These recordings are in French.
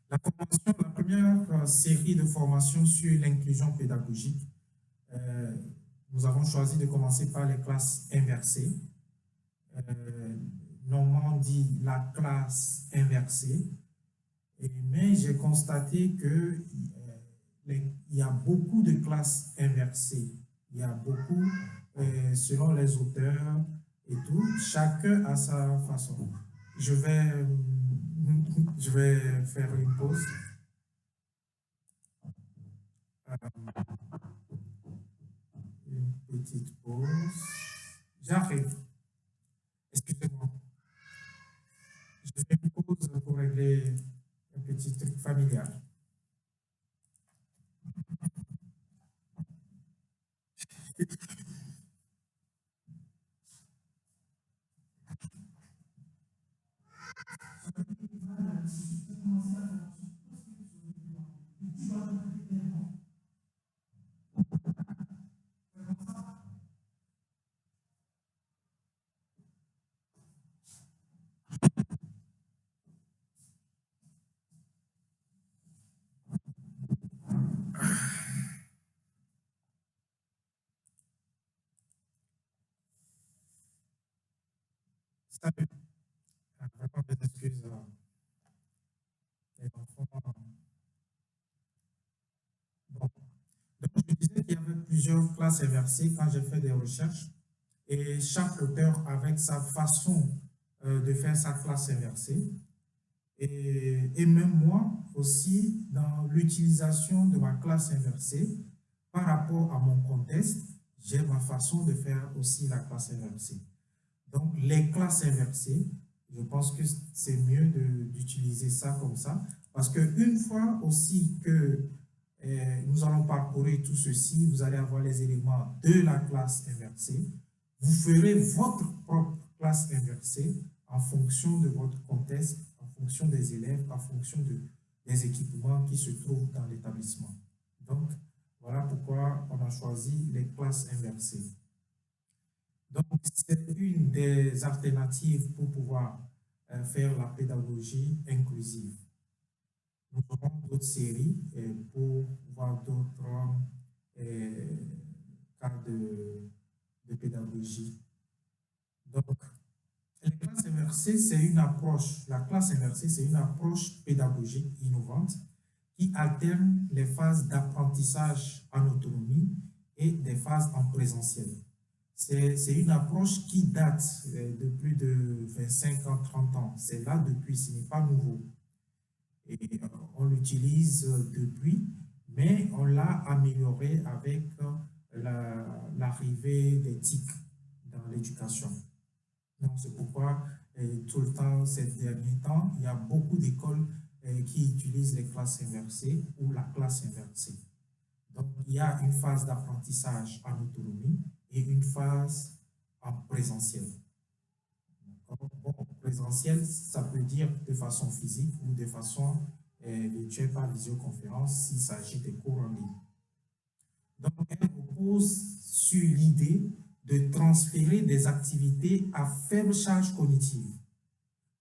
La première série de formations sur l'inclusion pédagogique, euh, nous avons choisi de commencer par les classes inversées. Normalement, on dit la classe inversée. Mais j'ai constaté que il y a beaucoup de classes inversées. Il y a beaucoup, selon les auteurs et tout, chacun a sa façon. Je vais, je vais faire une pause. Une petite pause. J'arrive. Excusez-moi. Je fais une pause pour régler un petit truc familial. Salut. Vraiment des excuses. Les enfants. Bon. Donc, je disais qu'il y avait plusieurs classes inversées quand j'ai fait des recherches et chaque auteur avec sa façon de faire sa classe inversée. Et même moi aussi, dans l'utilisation de ma classe inversée, par rapport à mon contexte, j'ai ma façon de faire aussi la classe inversée. Donc, les classes inversées, je pense que c'est mieux d'utiliser ça comme ça, parce qu'une fois aussi que nous allons parcourir tout ceci, vous allez avoir les éléments de la classe inversée, vous ferez votre propre classe inversée en fonction de votre contexte, en fonction des élèves, en fonction des équipements qui se trouvent dans l'établissement. Donc, voilà pourquoi on a choisi les classes inversées. Donc, c'est une des alternatives pour pouvoir faire la pédagogie inclusive. Nous aurons d'autres séries pour voir d'autres cas de pédagogie. Donc, les classes inversées, c'est une approche, la classe inversée, c'est une approche pédagogique innovante qui alterne les phases d'apprentissage en autonomie et des phases en présentiel. C'est une approche qui date de plus de 25 ans, 30 ans. C'est là depuis, ce n'est pas nouveau. Et on l'utilise depuis, mais on l'a amélioré avec l'arrivée des TIC dans l'éducation. Donc, c'est pourquoi tout le temps, ces derniers temps, il y a beaucoup d'écoles qui utilisent les classes inversées ou la classe inversée. Donc, il y a une phase d'apprentissage en autonomie et une phase en présentiel. Bon, présentiel, ça peut dire de façon physique ou de façon virtuelle par visioconférence s'il s'agit de cours en ligne. Donc, elle repose sur l'idée de transférer des activités à faible charge cognitive,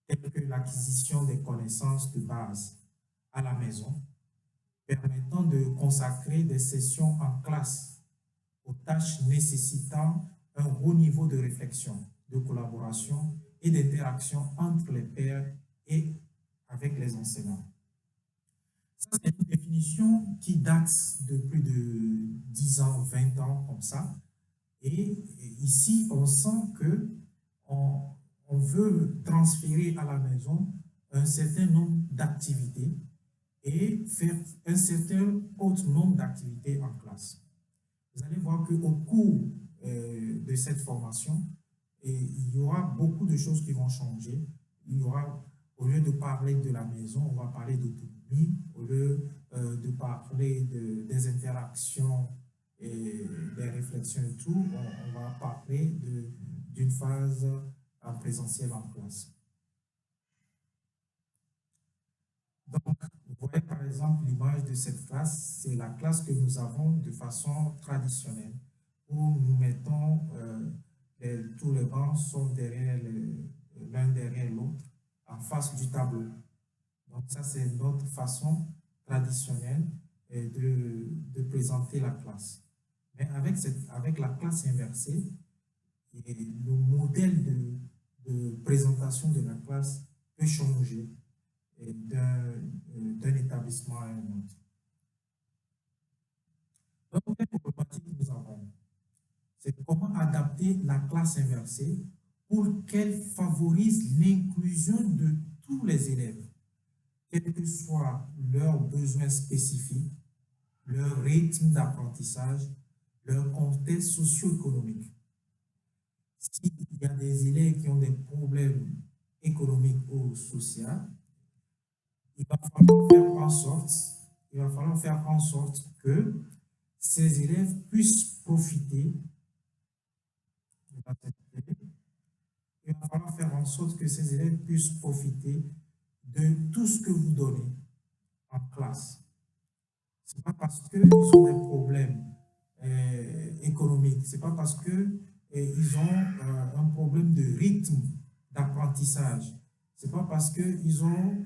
telles que l'acquisition des connaissances de base à la maison, permettant de consacrer des sessions en classe aux tâches nécessitant un haut niveau de réflexion, de collaboration et d'interaction entre les pairs et avec les enseignants. Ça, c'est une définition qui date de plus de 10 ans, 20 ans, comme ça. Et ici, on sent que on veut transférer à la maison un certain nombre d'activités et faire un certain autre nombre d'activités en classe. Vous allez voir qu'au cours de cette formation, il y aura beaucoup de choses qui vont changer. Il y aura, au lieu de parler de la maison, on va parler d'autonomie. Au lieu de parler des interactions et des réflexions et tout, on va parler d'une phase en présentiel en classe. Donc, vous voyez par exemple l'image de cette classe, c'est la classe que nous avons de façon traditionnelle, où nous mettons, tous les bancs sont derrière l'un derrière l'autre, en face du tableau. Donc ça, c'est notre façon traditionnelle de présenter la classe. Mais avec la classe inversée, et le modèle de présentation de la classe peut changer d'un établissement à un autre. Donc, quelle problématique nous avons? C'est comment adapter la classe inversée pour qu'elle favorise l'inclusion de tous les élèves, quels que soient leurs besoins spécifiques, leur rythme d'apprentissage, leur contexte socio-économique. S'il y a des élèves qui ont des problèmes économiques ou sociaux, il va falloir faire en sorte, il va falloir faire en sorte que ces élèves puissent profiter, il va falloir faire en sorte que ces élèves puissent profiter de tout ce que vous donnez en classe. Ce n'est pas parce qu'ils ont des problèmes économiques, ce n'est pas parce qu'ils ont un problème de rythme d'apprentissage, ce n'est pas parce qu'ils ont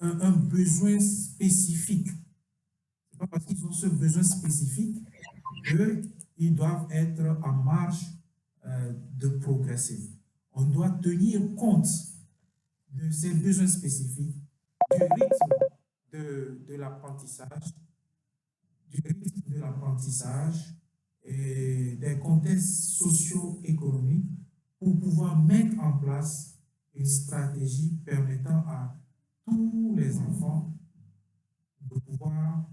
un besoin spécifique, ce n'est pas parce qu'ils ont ce besoin spécifique qu'ils doivent être en marge de progresser. On doit tenir compte de ces besoins spécifiques, du rythme de l'apprentissage, et des contextes socio-économiques pour pouvoir mettre en place une stratégie permettant à tous les enfants de pouvoir.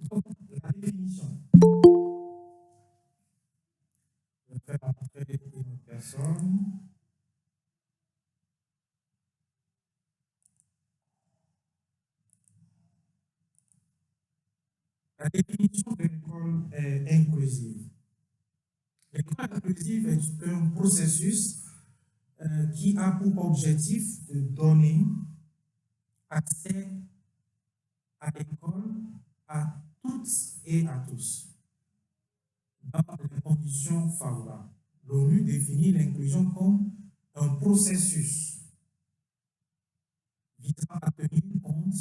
Donc, la définition. Je vais faire entrer une personne. La définition de l'école est inclusive. L'école inclusive est un processus qui a pour objectif de donner accès à l'école à toutes et à tous, dans des conditions favorables. L'ONU définit l'inclusion comme un processus visant à tenir compte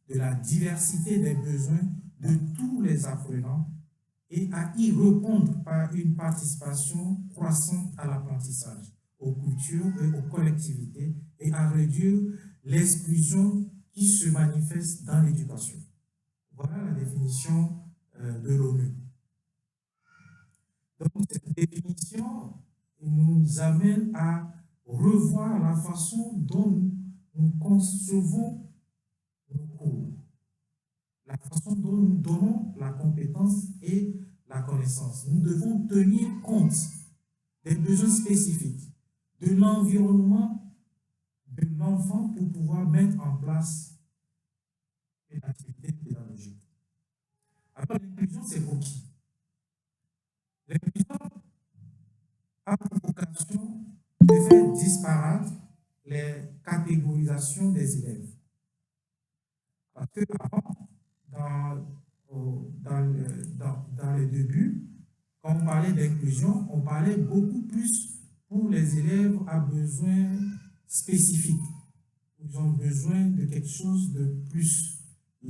de la diversité des besoins de tous les apprenants et à y répondre par une participation croissante à l'apprentissage, aux cultures et aux collectivités, et à réduire l'exclusion qui se manifeste dans l'éducation. Voilà la définition de l'ONU. Donc, cette définition nous amène à revoir la façon dont nous concevons nos cours, la façon dont nous donnons la compétence et la connaissance. Nous devons tenir compte des besoins spécifiques, de l'environnement de l'enfant pour pouvoir mettre en place une activité pédagogique. Alors, l'inclusion, c'est pour qui? L'inclusion a pour vocation de faire disparaître les catégorisations des élèves. Parce que avant, dans les débuts, quand on parlait d'inclusion, on parlait beaucoup plus pour les élèves à besoins spécifiques. Ils ont besoin de quelque chose de plus.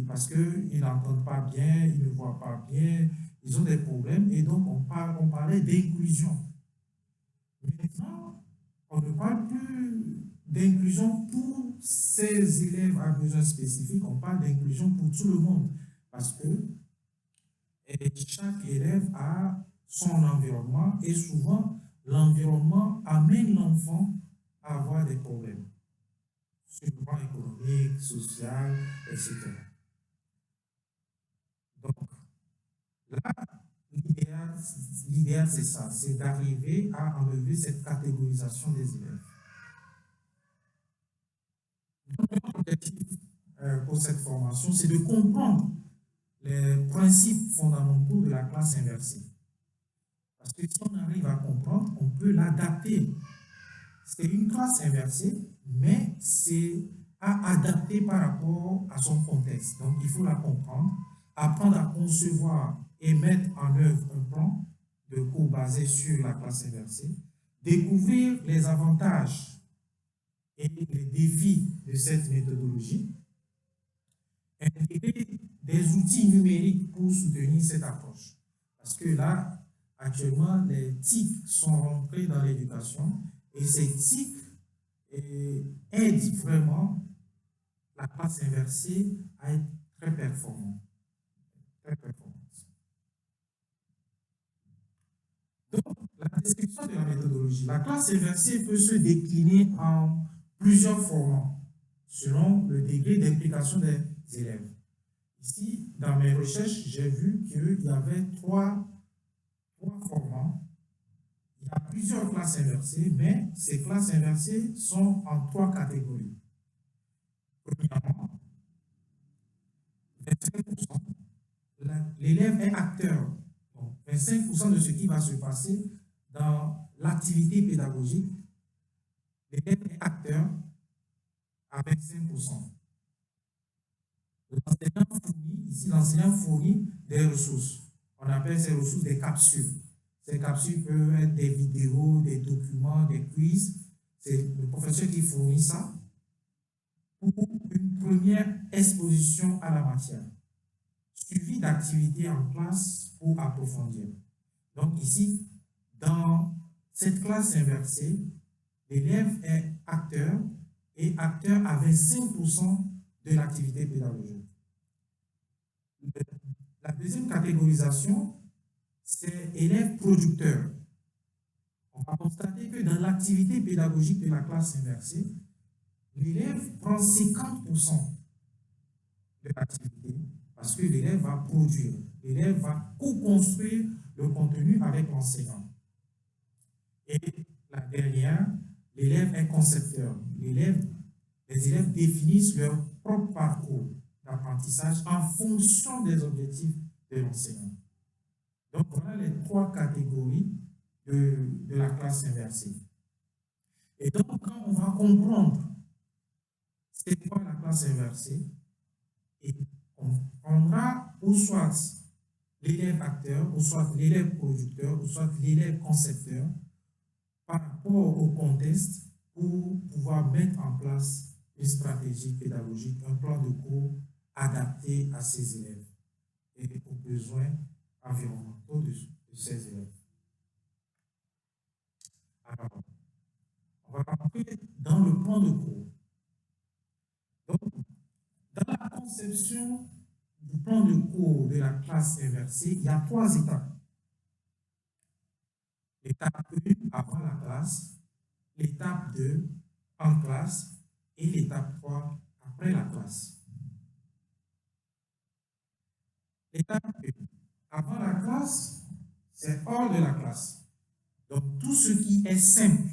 Parce qu'ils n'entendent pas bien, ils ne voient pas bien, ils ont des problèmes, et donc on parlait d'inclusion. Maintenant, on ne parle plus d'inclusion pour ces élèves à besoins spécifiques, on parle d'inclusion pour tout le monde. Parce que chaque élève a son environnement, et souvent, l'environnement amène l'enfant à avoir des problèmes sur le plan économique, social, etc. Donc, là, l'idéal, c'est ça, c'est d'arriver à enlever cette catégorisation des élèves. Donc, notre objectif pour cette formation, c'est de comprendre les principes fondamentaux de la classe inversée. Parce que si on arrive à comprendre, on peut l'adapter. C'est une classe inversée, mais c'est à adapter par rapport à son contexte. Donc, il faut la comprendre, apprendre à concevoir et mettre en œuvre un plan de cours basé sur la classe inversée, découvrir les avantages et les défis de cette méthodologie, intégrer des outils numériques pour soutenir cette approche. Parce que là, actuellement, les TIC sont rentrés dans l'éducation et ces TIC aident vraiment la classe inversée à être très performante. Très performante. Donc, la description de la méthodologie. La classe inversée peut se décliner en plusieurs formats selon le degré d'implication des élèves. Ici, dans mes recherches, j'ai vu qu'il y avait trois formats. Il y a plusieurs classes inversées, mais ces classes inversées sont en trois catégories. Premièrement, 25%, l'élève est acteur. Donc, 25% de ce qui va se passer dans l'activité pédagogique, l'élève est acteur à 25%. L'enseignant fournit des ressources. On appelle ces ressources des capsules. Ces capsules peuvent être des vidéos, des documents, des quiz. C'est le professeur qui fournit ça pour une première exposition à la matière, suivi d'activités en classe pour approfondir. Donc ici, dans cette classe inversée, l'élève est acteur et acteur à 25% de l'activité pédagogique. La deuxième catégorisation, c'est élève producteur. On va constater que dans l'activité pédagogique de la classe inversée, l'élève prend 50% de l'activité parce que l'élève va produire, l'élève va co-construire le contenu avec l'enseignant. Et la dernière, l'élève est concepteur. Les élèves définissent leur propre parcours d'apprentissage en fonction des objectifs de l'enseignant. Donc, voilà les trois catégories de la classe inversée. Et donc, quand on va comprendre c'est quoi la classe inversée, et on prendra ou soit l'élève acteur, ou soit l'élève producteur, ou soit l'élève concepteur par rapport au contexte pour pouvoir mettre en place une stratégie pédagogique, un plan de cours adapté à ces élèves et aux besoins environnementaux de ces élèves. Alors, on va rentrer dans le plan de cours. Donc, dans la conception du plan de cours de la classe inversée, il y a trois étapes. L'étape 1 avant la classe, l'étape 2 en classe et l'étape 3 après la classe. L'étape 1 avant la classe, c'est hors de la classe. Donc tout ce qui est simple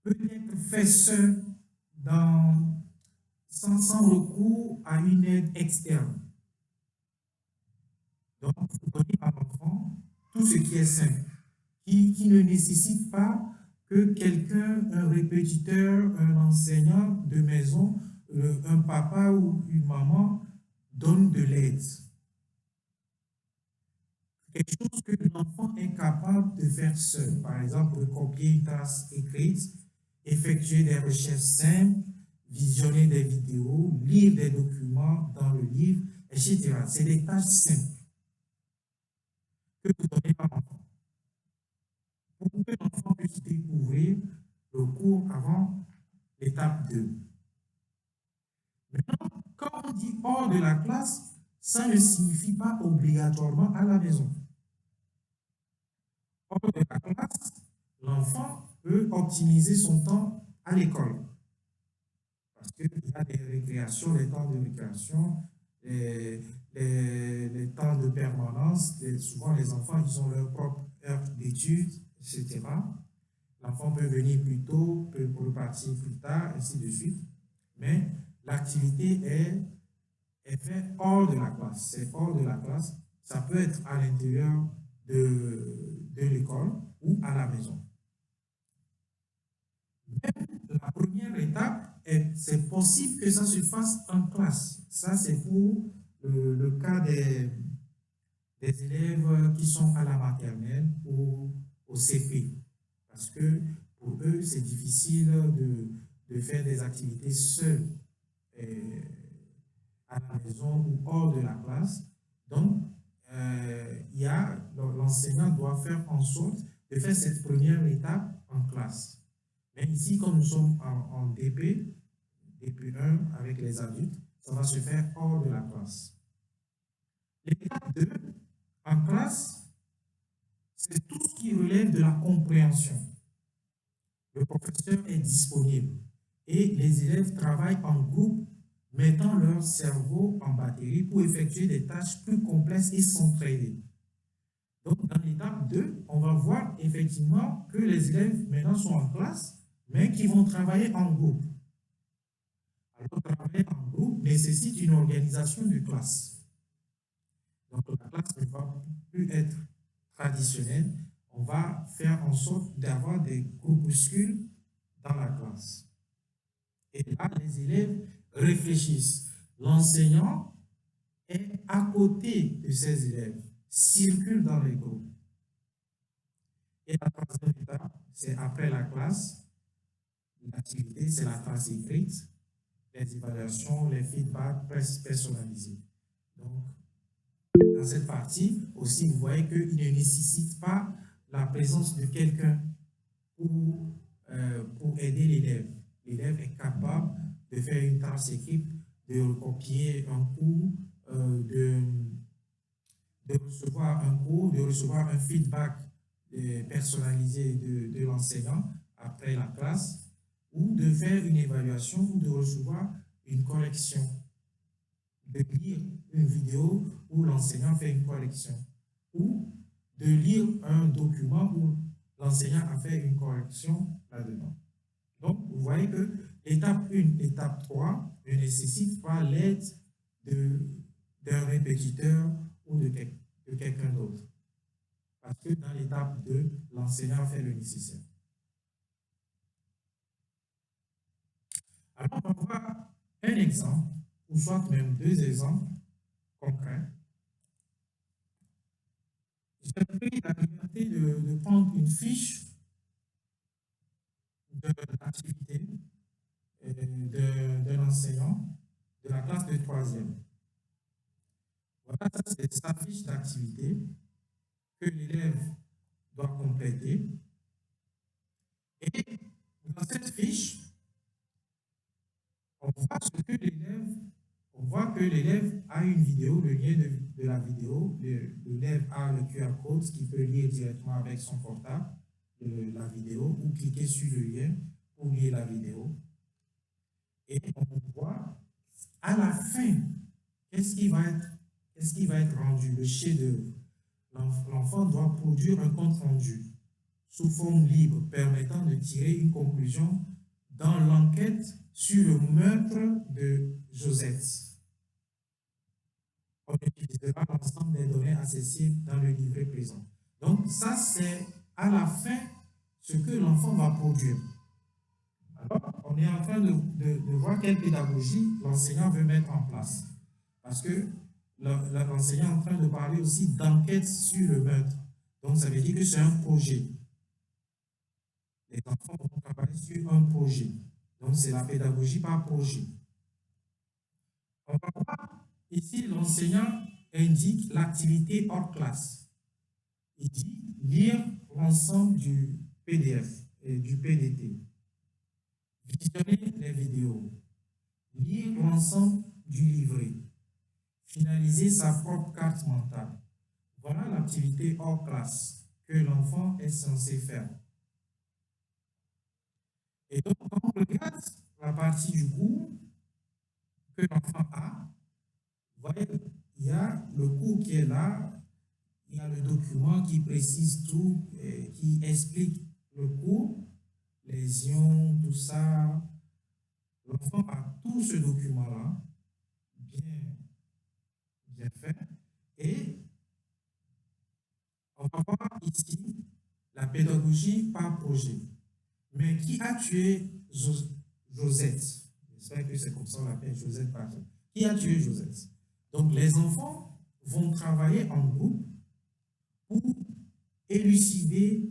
peut être fait seul sans recours à une aide externe. Donc, vous donnez à l'enfant tout ce qui est simple, qui ne nécessite pas que quelqu'un, un répétiteur, un enseignant de maison, un papa ou une maman donne de l'aide. Quelque chose que l'enfant est capable de faire seul. Par exemple, copier une trace écrite, effectuer des recherches simples, visionner des vidéos, lire des documents dans le livre, etc. C'est des tâches simples que vous donnez à l'enfant. Pour que l'enfant puisse découvrir le cours avant l'étape 2. Maintenant, quand on dit hors de la classe, ça ne signifie pas obligatoirement à la maison. Hors de la classe, l'enfant peut optimiser son temps à l'école. Parce qu'il y a des récréations, les temps de récréation, les temps de permanence. Souvent, les enfants, ils ont leur propre heure d'études, etc. L'enfant peut venir plus tôt, peut repartir plus tard, ainsi de suite. Mais l'activité est faite hors de la classe. C'est hors de la classe. Ça peut être à l'intérieur de l'école ou à la maison. Même la première étape, c'est possible que ça se fasse en classe. Ça, c'est pour le cas des élèves qui sont à la maternelle ou au CP. Parce que pour eux, c'est difficile de faire des activités seuls euh, à la maison ou hors de la classe. Donc, l'enseignant doit faire en sorte de faire cette première étape en classe. Mais ici, comme nous sommes en DP, DP1 avec les adultes, ça va se faire hors de la classe. L'étape 2, en classe, c'est tout ce qui relève de la compréhension. Le professeur est disponible et les élèves travaillent en groupe, mettant leur cerveau en batterie pour effectuer des tâches plus complexes et s'entraider. Donc, dans l'étape 2, on va voir effectivement que les élèves maintenant sont en classe, mais qui vont travailler en groupe. Alors, travailler en groupe nécessite une organisation de classe. Donc, la classe ne va plus être traditionnelle. On va faire en sorte d'avoir des groupuscules dans la classe. Et là, les élèves réfléchissent. L'enseignant est à côté de ses élèves, circule dans les groupes. Et la troisième étape, c'est après la classe, l'activité, c'est la classe écrite, les évaluations, les feedbacks personnalisés. Donc, dans cette partie aussi, vous voyez qu'il ne nécessite pas la présence de quelqu'un pour aider l'élève. L'élève est capable de faire une tâche écrite, de recopier un cours, de recevoir un cours, de recevoir un feedback personnalisé de l'enseignant après la classe, ou de faire une évaluation ou de recevoir une correction, de lire une vidéo où l'enseignant fait une correction, ou de lire un document où l'enseignant a fait une correction là-dedans. Donc, vous voyez que l'étape 1, l'étape 3 ne nécessite pas l'aide d'un répétiteur ou de quelqu'un d'autre. Parce que dans l'étape 2, l'enseignant fait le nécessaire. Alors, on va voir un exemple, ou soit même deux exemples concrets. J'ai pris la liberté de prendre une fiche de l'activité d'un enseignant de la classe de 3e. Voilà, ça c'est sa fiche d'activité que l'élève doit compléter. Et dans cette fiche, on voit que l'élève a une vidéo, le lien de la vidéo, l'élève a le QR code qui peut lire directement avec son portable la vidéo ou cliquer sur le lien pour lire la vidéo. Et on voit à la fin, qu'est-ce qui va être rendu, le chef-d'œuvre. L'enfant doit produire un compte rendu sous forme libre permettant de tirer une conclusion dans l'enquête sur le meurtre de Josette. On utilisera l'ensemble des données accessibles dans le livret présent. Donc ça, c'est à la fin ce que l'enfant va produire. Alors, on est en train de voir quelle pédagogie l'enseignant veut mettre en place. Parce que l'enseignant est en train de parler aussi d'enquête sur le meurtre. Donc, ça veut dire que c'est un projet. Les enfants vont travailler sur un projet. Donc, c'est la pédagogie par projet. On va voir ici, l'enseignant indique l'activité hors classe. Il dit lire l'ensemble du PDF et du PDT. Visionner les vidéos. Lire l'ensemble du livret. Finaliser sa propre carte mentale. Voilà l'activité hors classe que l'enfant est censé faire. Et donc, quand on regarde la partie du cours que l'enfant a, vous voyez, il y a le cours qui est là, il y a le document qui précise tout, qui explique le cours, les ions, tout ça. L'enfant a tout ce document-là, bien fait, et on va voir ici la pédagogie par projet. Mais qui a tué Josette? J'espère que c'est comme ça qu'on l'appelle, Josette Parton. Qui a tué Josette? Donc, les enfants vont travailler en groupe pour élucider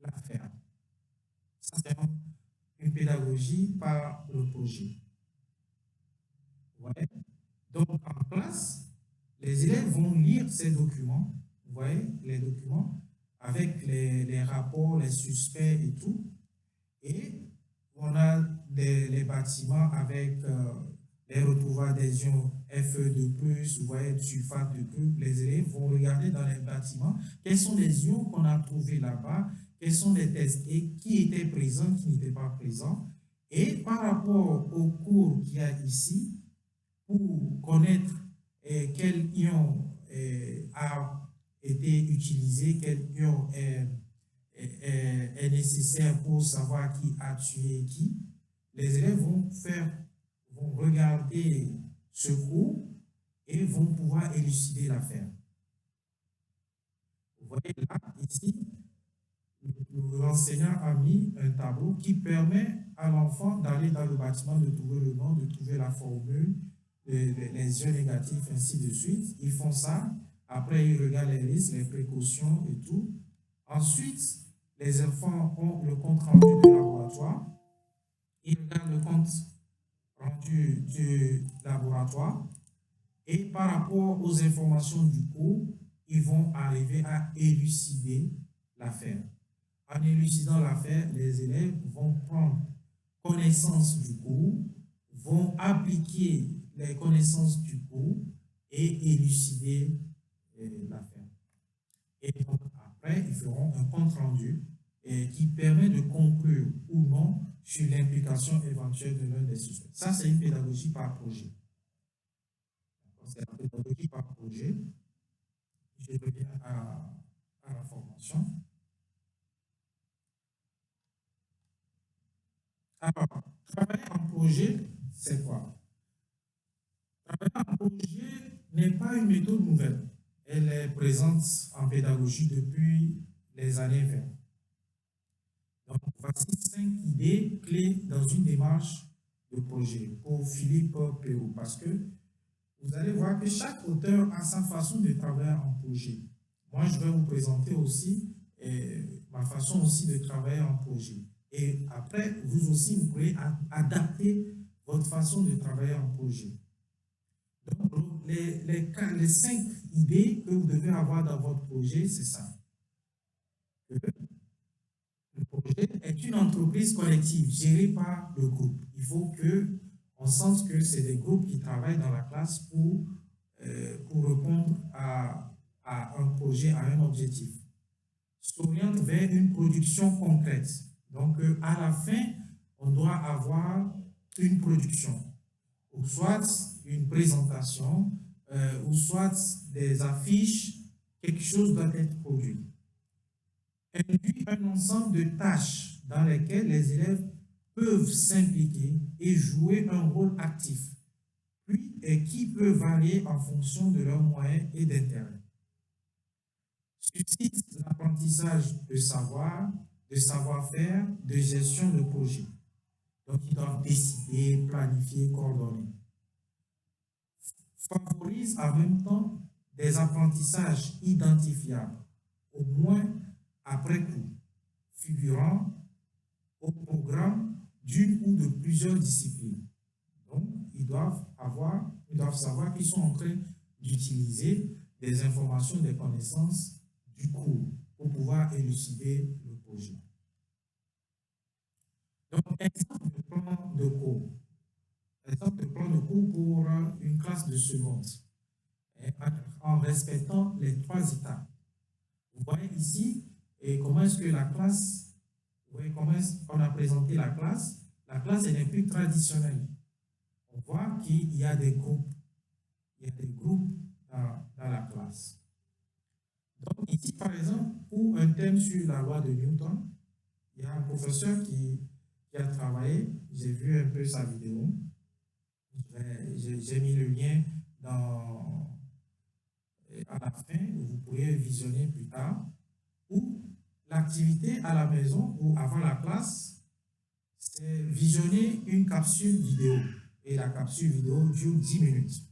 l'affaire. Ça, c'est une pédagogie par le projet. Vous voyez? Donc, en classe, les élèves vont lire ces documents, vous voyez, les documents, avec les rapports, les suspects et tout. Et on a les bâtiments avec les retrouvailles des ions Fe de plus, vous voyez, sulfate de plus. Les élèves vont regarder dans les bâtiments quels sont les ions qu'on a trouvés là-bas, quels sont les tests et qui étaient présents, qui n'étaient pas présents. Et par rapport au cours qu'il y a ici, pour connaître quel ion a été utilisé, quel ion est nécessaire pour savoir qui a tué qui, les élèves vont regarder ce cours et vont pouvoir élucider l'affaire. Vous voyez là, ici, l'enseignant a mis un tableau qui permet à l'enfant d'aller dans le bâtiment, de trouver le nom, de trouver la formule, les ions négatifs, ainsi de suite. Ils font ça. Après, ils regardent les risques, les précautions et tout. Ensuite, les enfants ont le compte rendu du laboratoire. Ils regardent le compte rendu du laboratoire. Et par rapport aux informations du cours, ils vont arriver à élucider l'affaire. En élucidant l'affaire, les élèves vont prendre connaissance du cours, vont appliquer les connaissances du cours et élucider l'affaire. Et donc, après, ils feront un compte-rendu qui permet de conclure ou non sur l'implication éventuelle de l'un des suspects. Ça, c'est une pédagogie par projet. C'est la pédagogie par projet. Je reviens à la formation. Alors, travailler en projet, c'est quoi? Travailler en projet n'est pas une méthode nouvelle. Elle est présente en pédagogie depuis les années 20. Donc, voici 5 idées clés dans une démarche de projet pour Philippe Perrault, parce que vous allez voir que chaque auteur a sa façon de travailler en projet. Moi, je vais vous présenter aussi ma façon aussi de travailler en projet. Et après, vous aussi, vous pouvez adapter votre façon de travailler en projet. Donc, les 5 idées que vous devez avoir dans votre projet, c'est ça. Le projet est une entreprise collective gérée par le groupe. Il faut qu'on sente que c'est des groupes qui travaillent dans la classe pour répondre à un projet, à un objectif. S'oriente vers une production concrète. Donc, à la fin, on doit avoir une production, ou soit une présentation, ou soit des affiches, quelque chose doit être produit. Induit un ensemble de tâches dans lesquelles les élèves peuvent s'impliquer et jouer un rôle actif, puis et qui peut varier en fonction de leurs moyens et d'intérêt. Suscite l'apprentissage de savoir, de savoir-faire, de gestion de projet. Donc, ils doivent décider, planifier, coordonner. Favorise en même temps des apprentissages identifiables, au moins après coup, figurant au programme d'une ou de plusieurs disciplines. Donc, ils doivent savoir qu'ils sont en train d'utiliser des informations, des connaissances du cours pour pouvoir élucider le projet. Donc, exemple de plan de cours. Exemple de plan de cours pour une classe de seconde, en respectant les 3 étapes. Vous voyez ici comment est-ce que la classe, vous voyez comment est-ce qu'on a présenté la classe. La classe, elle est plus traditionnelle. On voit qu'il y a des groupes. Il y a des groupes dans la classe. Donc ici, par exemple, pour un thème sur la loi de Newton, il y a un professeur qui a travaillé. J'ai vu un peu sa vidéo. J'ai mis le lien à la fin, vous pourrez visionner plus tard, où l'activité à la maison ou avant la classe, c'est visionner une capsule vidéo. Et la capsule vidéo dure 10 minutes,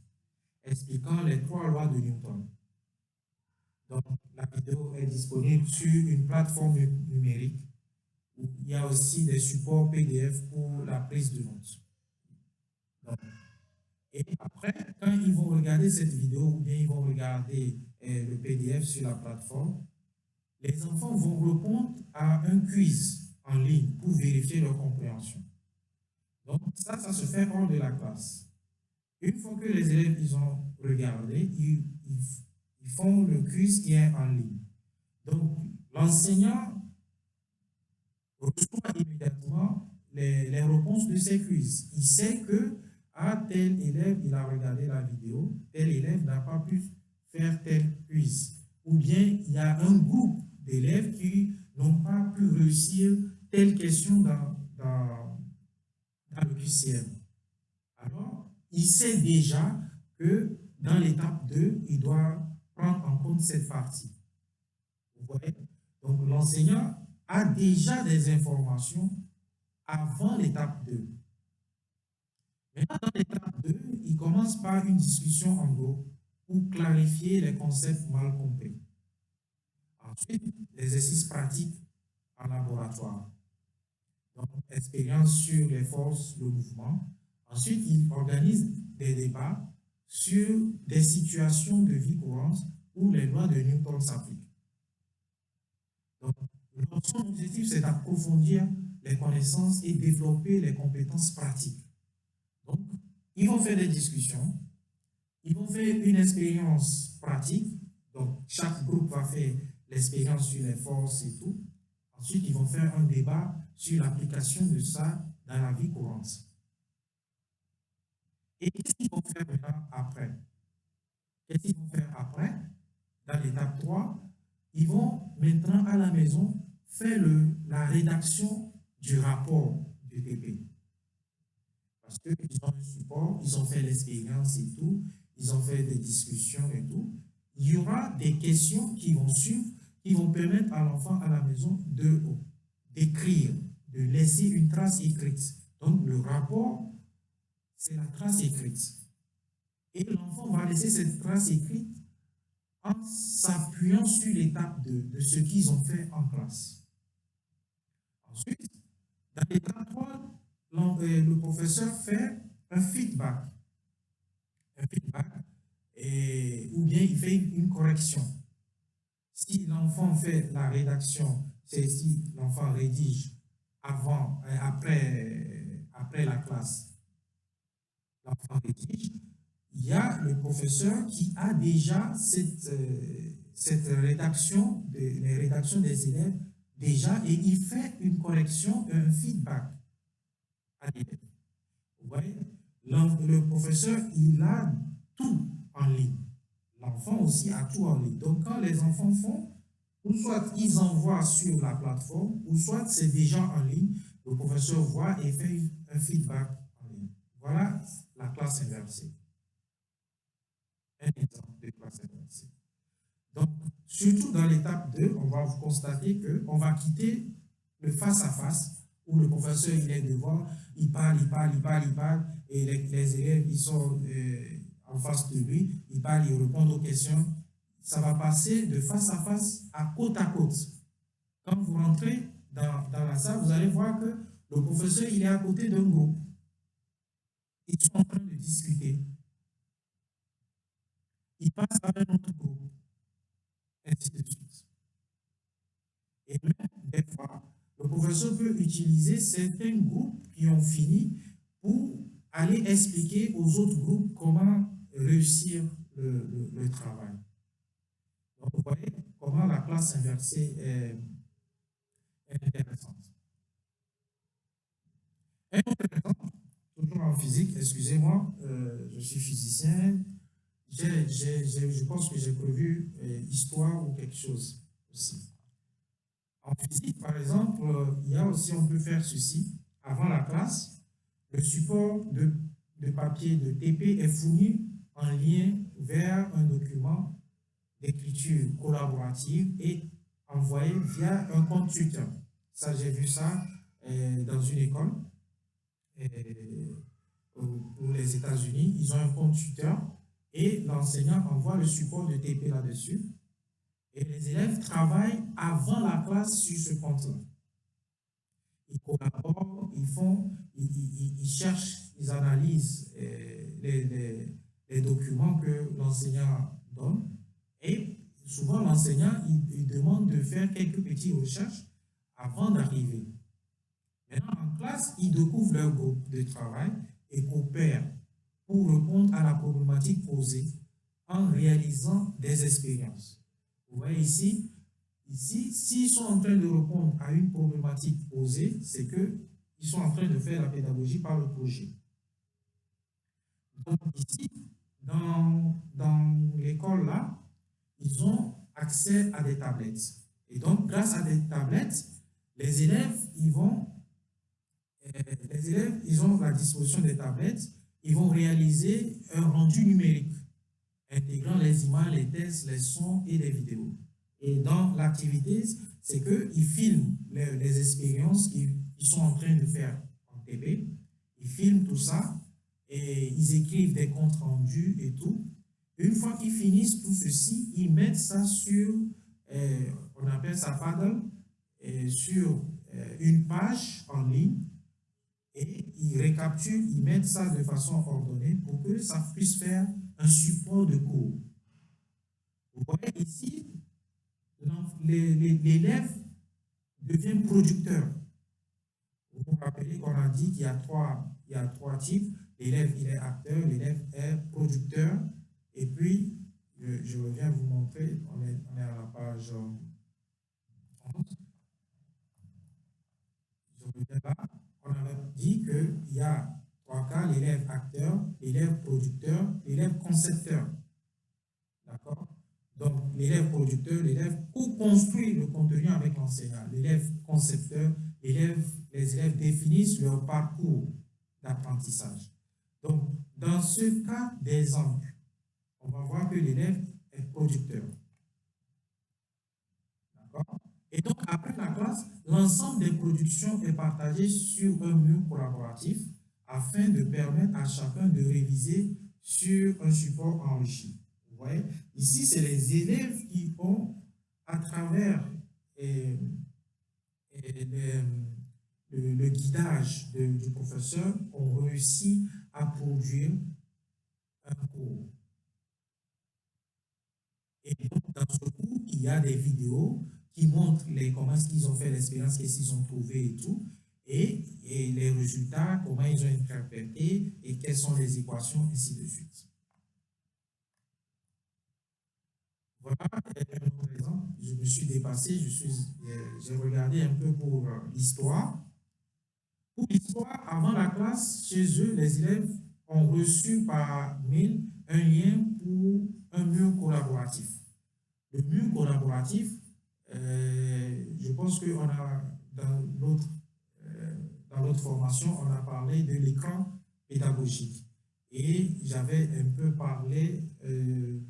expliquant les 3 lois de Newton. Donc, la vidéo est disponible sur une plateforme numérique Il y a aussi des supports PDF pour la prise de notes. Donc, et après, quand ils vont regarder cette vidéo ou bien ils vont regarder le PDF sur la plateforme, les enfants vont répondre à un quiz en ligne pour vérifier leur compréhension. Donc, ça se fait hors de la classe. Une fois que les élèves ils ont regardé, ils font le quiz qui est en ligne. Donc, l'enseignant reçoit immédiatement les réponses de ces quiz. Il sait que tel élève, il a regardé la vidéo, tel élève n'a pas pu faire tel quiz. Ou bien il y a un groupe d'élèves qui n'ont pas pu réussir telle question dans le QCM. Alors, il sait déjà que dans l'étape 2, il doit prendre en compte cette partie. Vous voyez? Donc, l'enseignant a déjà des informations avant l'étape 2. Maintenant, dans l'étape 2, il commence par une discussion en groupe pour clarifier les concepts mal compris. Ensuite, l'exercice pratique en laboratoire. Donc, expérience sur les forces de mouvement. Ensuite, il organise des débats sur des situations de vie courante où les lois de Newton s'appliquent. Donc, son objectif, c'est d'approfondir les connaissances et développer les compétences pratiques. Donc, ils vont faire des discussions, ils vont faire une expérience pratique. Donc, chaque groupe va faire l'expérience sur les forces et tout. Ensuite, ils vont faire un débat sur l'application de ça dans la vie courante. Et qu'est-ce qu'ils vont faire maintenant après? Qu'est-ce qu'ils vont faire après? Dans l'étape 3, ils vont maintenant à la maison faire la rédaction du rapport du TP. Parce qu'ils ont un support, ils ont fait l'expérience et tout, ils ont fait des discussions et tout. Il y aura des questions qui vont suivre, qui vont permettre à l'enfant à la maison d'écrire, de laisser une trace écrite. Donc, le rapport, c'est la trace écrite. Et l'enfant va laisser cette trace écrite en s'appuyant sur l'étape de ce qu'ils ont fait en classe. Ensuite, dans l'étape 3, le professeur fait un feedback. Ou bien il fait une correction. Si l'enfant fait la rédaction, c'est si l'enfant rédige après la classe, l'enfant rédige, il y a le professeur qui a déjà cette rédaction, les rédactions des élèves déjà, et il fait une correction, un feedback à l'élève. Vous voyez, le professeur, il a tout en ligne. L'enfant aussi a tout en ligne. Donc, quand les enfants font, ou soit ils envoient sur la plateforme, ou soit c'est déjà en ligne, le professeur voit et fait un feedback en ligne. Voilà la classe inversée. Un exemple de classe inversée. Donc, surtout dans l'étape 2, on va constater qu'on va quitter le face-à-face, où le professeur il est devant, il parle, et les élèves ils sont en face de lui, il parle, il répond aux questions. Ça va passer de face à face à côte à côte. Quand vous rentrez dans la salle, vous allez voir que le professeur il est à côté d'un groupe. Ils sont en train de discuter. Il passe à un autre groupe. Ainsi de suite. Et même des fois, le professeur peut utiliser certains groupes qui ont fini pour aller expliquer aux autres groupes comment réussir le travail. Donc, vous voyez comment la classe inversée est intéressante. Un autre exemple, toujours en physique, excusez-moi, je suis physicien, je pense que j'ai prévu histoire ou quelque chose aussi. En physique, par exemple, il y a aussi, on peut faire ceci. Avant la classe, le support de papier de TP est fourni en lien vers un document d'écriture collaborative et envoyé via un compte Twitter. Ça, j'ai vu ça dans une école pour les États-Unis. Ils ont un compte Twitter et l'enseignant envoie le support de TP là-dessus. Et les élèves travaillent avant la classe sur ce compte-là. ils collaborent, ils cherchent, ils analysent les documents que l'enseignant donne. Et souvent, l'enseignant, il demande de faire quelques petites recherches avant d'arriver. Maintenant, en classe, ils découvrent leur groupe de travail et coopèrent pour répondre à la problématique posée en réalisant des expériences. Vous voyez ici, s'ils sont en train de répondre à une problématique posée, c'est qu'ils sont en train de faire la pédagogie par le projet. Donc ici, dans l'école là, ils ont accès à des tablettes. Et donc, grâce à des tablettes, les élèves, ils ont la disposition des tablettes, ils vont réaliser un rendu numérique, intégrant les images, les tests, les sons et les vidéos. Et dans l'activité, c'est qu'ils filment les expériences qu'ils sont en train de faire en TP. Ils filment tout ça et ils écrivent des comptes rendus et tout. Une fois qu'ils finissent tout ceci, ils mettent ça sur, on appelle ça Paddle, sur une page en ligne et ils récapturent, ils mettent ça de façon ordonnée pour que ça puisse faire un support de cours. Vous voyez ici, l'élève devient producteur. Vous vous rappelez qu'on a dit qu'il y a trois types. L'élève, il est acteur, l'élève est producteur. Et puis, je reviens vous montrer, on est à la page 11. Je reviens là. On avait dit qu'il y a trois cas, l'élève acteur, l'élève producteur, l'élève concepteur. D'accord? Donc, l'élève producteur, l'élève co-construit le contenu avec l'enseignant. L'élève concepteur, les élèves définissent leur parcours d'apprentissage. Donc, dans ce cas d'exemple, on va voir que l'élève est producteur. D'accord? Et donc, après la classe, l'ensemble des productions est partagé sur un mur collaboratif afin de permettre à chacun de réviser sur un support enrichi. Vous voyez? Ici, c'est les élèves qui ont, à travers le guidage du professeur, ont réussi à produire un cours. Et donc, dans ce cours, il y a des vidéos qui montrent comment ils ont fait l'expérience, qu'est-ce qu'ils ont trouvé et tout, et les résultats, comment ils ont interprété et quelles sont les équations, ainsi de suite. Voilà un autre exemple. Je me suis dépassé, j'ai regardé un peu pour l'histoire. Pour l'histoire, avant la classe, chez eux, les élèves ont reçu par mail un lien pour un mur collaboratif. Le mur collaboratif, je pense que dans l'autre formation, on a parlé de l'écran pédagogique. Et j'avais un peu parlé de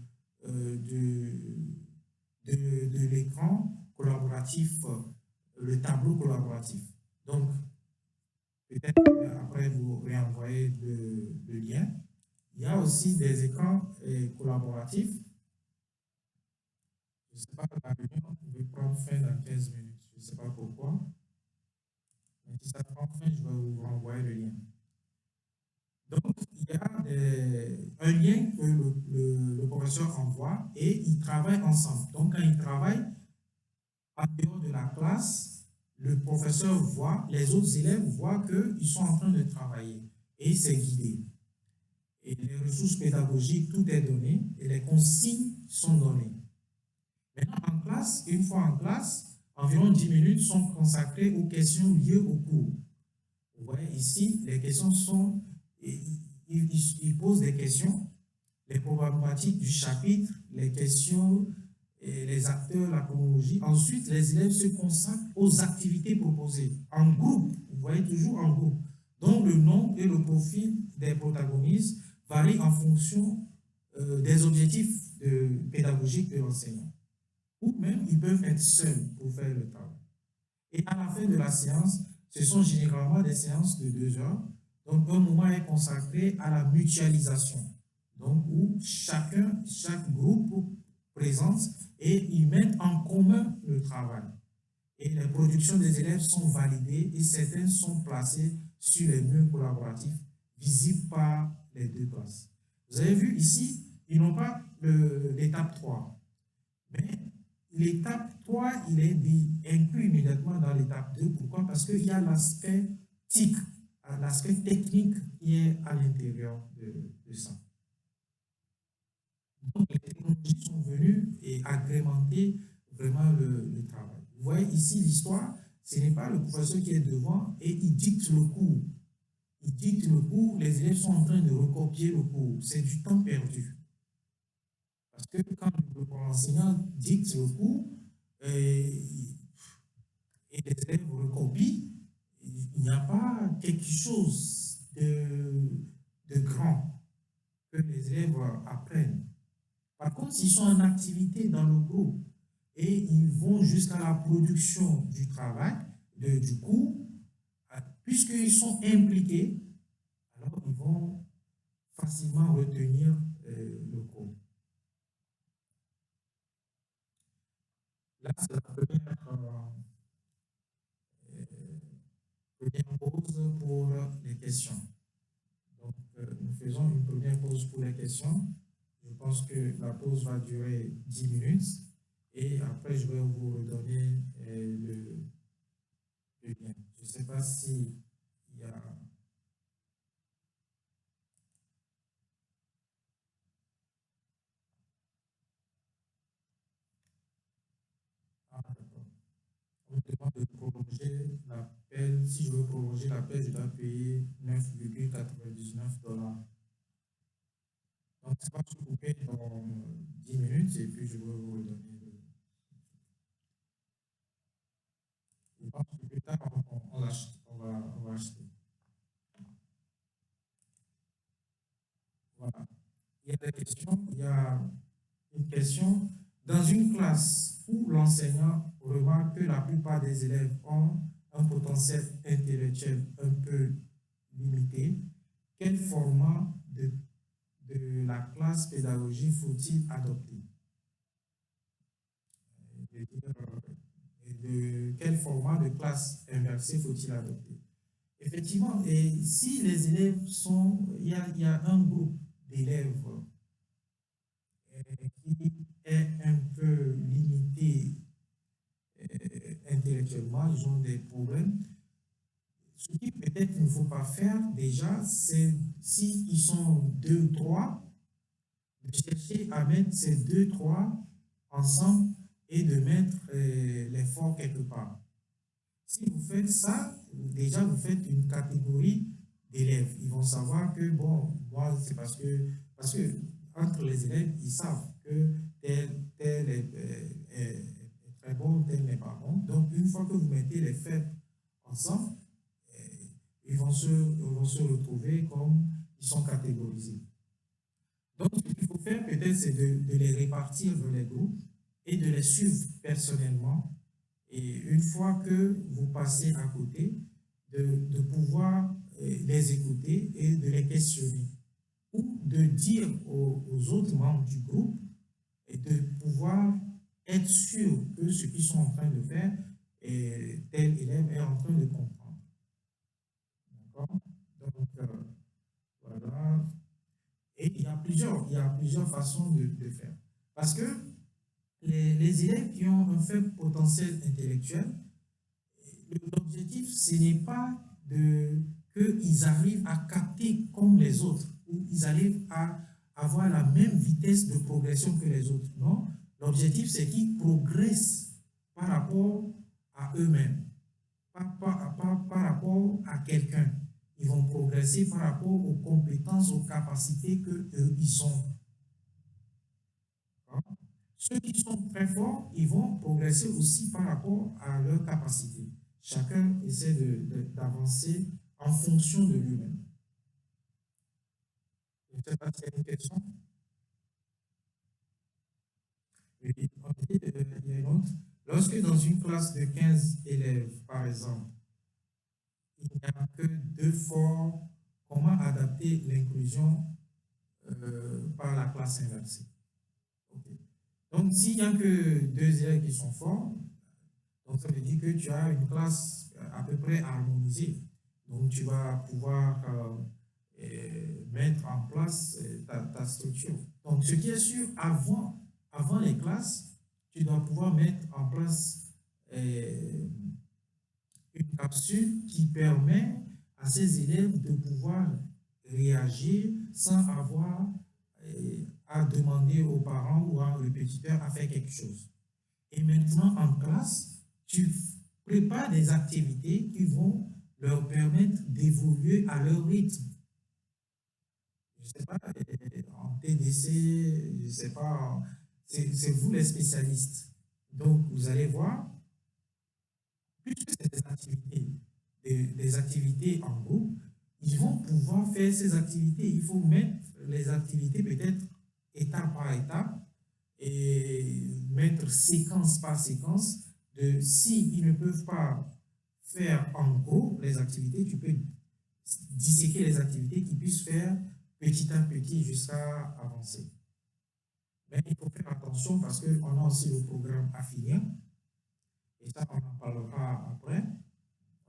l'écran collaboratif, le tableau collaboratif. Donc, peut-être après vous réenvoyer le lien. Il y a aussi des écrans collaboratifs. Je ne sais pas, la réunion va prendre fin dans 15 minutes. Je ne sais pas pourquoi. Mais si ça prend fin, je vais vous renvoyer le lien. Donc, il y a un lien que le professeur envoie et ils travaillent ensemble. Donc, quand ils travaillent en dehors de la classe, le professeur voit, les autres élèves voient qu'ils sont en train de travailler et c'est guidé. Et les ressources pédagogiques, tout est donné et les consignes sont données. Maintenant, en classe, une fois en classe, environ 10 minutes sont consacrées aux questions liées au cours. Vous voyez ici, les questions sont, ils posent des questions, les problématiques du chapitre, les questions, les acteurs, la chronologie. Ensuite, les élèves se consacrent aux activités proposées en groupe. Vous voyez, toujours en groupe. Donc, le nom et le profil des protagonistes varient en fonction des objectifs pédagogiques de l'enseignant. Ou même, ils peuvent être seuls pour faire le travail. Et à la fin de la séance, ce sont généralement des séances de 2 heures. Donc, un moment est consacré à la mutualisation. Donc, où chaque groupe présente et ils mettent en commun le travail. et les productions des élèves sont validées et certaines sont placées sur les murs collaboratifs visibles par les deux classes. Vous avez vu ici, ils n'ont pas l'étape 3, mais l'étape 3, il est inclus immédiatement dans l'étape 2. Pourquoi? Parce qu'il y a l'aspect TIC, l'aspect technique qui est à l'intérieur de ça. Donc, les technologies sont venues et agrémenter vraiment le travail. Vous voyez ici l'histoire, ce n'est pas le professeur qui est devant et il dicte le cours. Il dicte le cours, les élèves sont en train de recopier le cours. C'est du temps perdu. Parce que quand l'enseignant dicte le cours et les élèves recopient, il n'y a pas quelque chose de grand que les élèves apprennent. Par contre, s'ils sont en activité dans le groupe et ils vont jusqu'à la production du travail, du cours, puisqu'ils sont impliqués, alors ils vont facilement retenir le cours. Là, c'est la première pause pour les questions. Donc, nous faisons une première pause pour les questions. Je pense que la pause va durer 10 minutes et après, je vais vous redonner le lien. Je ne sais pas s'il y a... Ah, d'accord. On me demande de prolonger l'appel. Si je veux prolonger l'appel, je dois payer 9,99 $. Donc, ça va se couper dans 10 minutes et puis je vais vous redonner le... Je pense que plus tard, on va acheter. Voilà. Il y a des questions. Il y a une question. Dans une classe où l'enseignant remarque que la plupart des élèves ont un potentiel intellectuel un peu limité, quel format de la classe pédagogique faut-il adopter? De quel format de classe inversée faut-il adopter? Effectivement, et si les élèves sont, il y a un groupe d'élèves qui est un peu limité intellectuellement, ils ont des problèmes. Ce qui peut-être il ne faut pas faire déjà, c'est s'ils sont 2 ou 3, de chercher à mettre ces 2 3 ensemble et de mettre l'effort quelque part. Si vous faites ça, déjà vous faites une catégorie d'élèves. Ils vont savoir que, bon, moi, c'est parce que entre les élèves, ils savent que tel est très bon, tel n'est pas bon. Donc, une fois que vous mettez les faits ensemble, ils vont se retrouver comme ils sont catégorisés. Donc, ce qu'il faut faire peut-être, c'est de les répartir dans les groupes et de les suivre personnellement. Et une fois que vous passez à côté, de pouvoir les écouter et de les questionner. Ou de dire aux autres membres du groupe et de pouvoir être sûr que ce qu'ils sont en train de faire, tel élève est en train de comprendre. D'accord? Donc, voilà. Et il y a plusieurs façons de faire. Parce que les élèves qui ont un faible potentiel intellectuel, l'objectif, ce n'est pas qu'ils arrivent à capter comme les autres, ou ils arrivent à avoir la même vitesse de progression que les autres. Non, l'objectif, c'est qu'ils progressent par rapport à eux-mêmes, par rapport à quelqu'un. Ils vont progresser par rapport aux compétences, aux capacités qu'ils ont. Ceux qui sont très forts, ils vont progresser aussi par rapport à leurs capacités. Chacun essaie d'avancer en fonction de lui-même. Je ne sais pas s'il y a une question. Oui, il y a une autre. Lorsque dans une classe de 15 élèves, par exemple, il n'y a que 2 forts, comment adapter l'inclusion par la classe inversée? Okay. Donc, s'il n'y a que 2 élèves qui sont forts, Donc, ça veut dire que tu as une classe à peu près harmonisée. Donc, tu vas pouvoir mettre en place ta structure. Donc, ce qui est sûr, avant les classes, tu dois pouvoir mettre en place une capsule qui permet à ces élèves de pouvoir réagir sans avoir à demander aux parents ou à un répétiteur à faire quelque chose. Et maintenant, en classe, tu prépares des activités qui vont leur permettre d'évoluer à leur rythme. Je ne sais pas, en TDC, je ne sais pas, c'est vous les spécialistes. Donc, vous allez voir, puisque c'est des activités en groupe, ils vont pouvoir faire ces activités. Il faut mettre les activités peut-être étape par étape et mettre séquence par séquence de s'ils ne peuvent pas faire en gros les activités, tu peux disséquer les activités qui puissent faire petit à petit jusqu'à avancer. Mais il faut faire attention parce qu'on a aussi le programme à finir. Et ça, on en parlera après.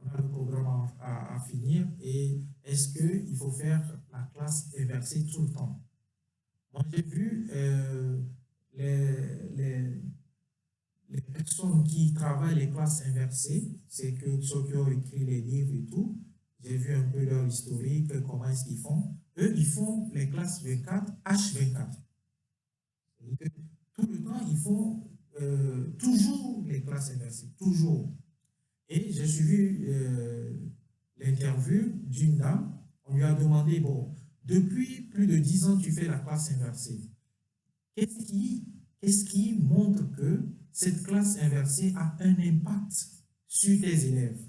On a le programme à finir et est-ce qu'il faut faire la classe inversée tout le temps? Moi, j'ai vu les personnes qui travaillent les classes inversées, c'est que ceux qui ont écrit les livres et tout, j'ai vu un peu leur historique, comment est-ce qu'ils font. Eux, ils font les classes 24, H24. Tout le temps, ils font toujours les classes inversées, toujours. Et j'ai suivi l'interview d'une dame. On lui a demandé, bon, depuis plus de 10 ans, tu fais la classe inversée. Qu'est-ce qui montre que cette classe inversée a un impact sur tes élèves?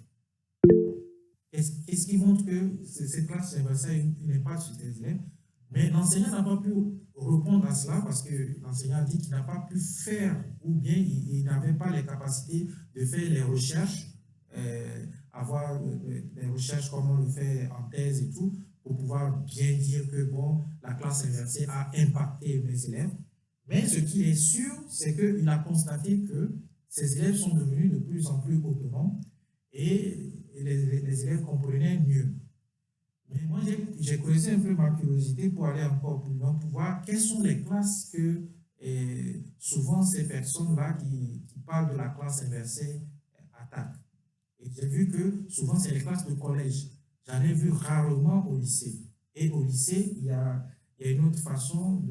Qu'est-ce qui montre que cette classe inversée a un impact sur tes élèves? Mais l'enseignant n'a pas pu répondre à cela parce que l'enseignant a dit qu'il n'a pas pu faire ou bien il n'avait pas les capacités de faire les recherches, avoir les recherches comme on le fait en thèse et tout, pour pouvoir bien dire que bon, la classe inversée a impacté mes élèves. Mais ce qui est sûr, c'est qu'il a constaté que ces élèves sont devenus de plus en plus autonomes et les élèves comprenaient mieux. Mais moi, j'ai creusé un peu ma curiosité pour aller encore plus loin, pour voir quelles sont les classes que souvent ces personnes-là qui parlent de la classe inversée attaquent. Et j'ai vu que souvent, c'est les classes de collège. J'en ai vu rarement au lycée. Et au lycée, il y a une autre façon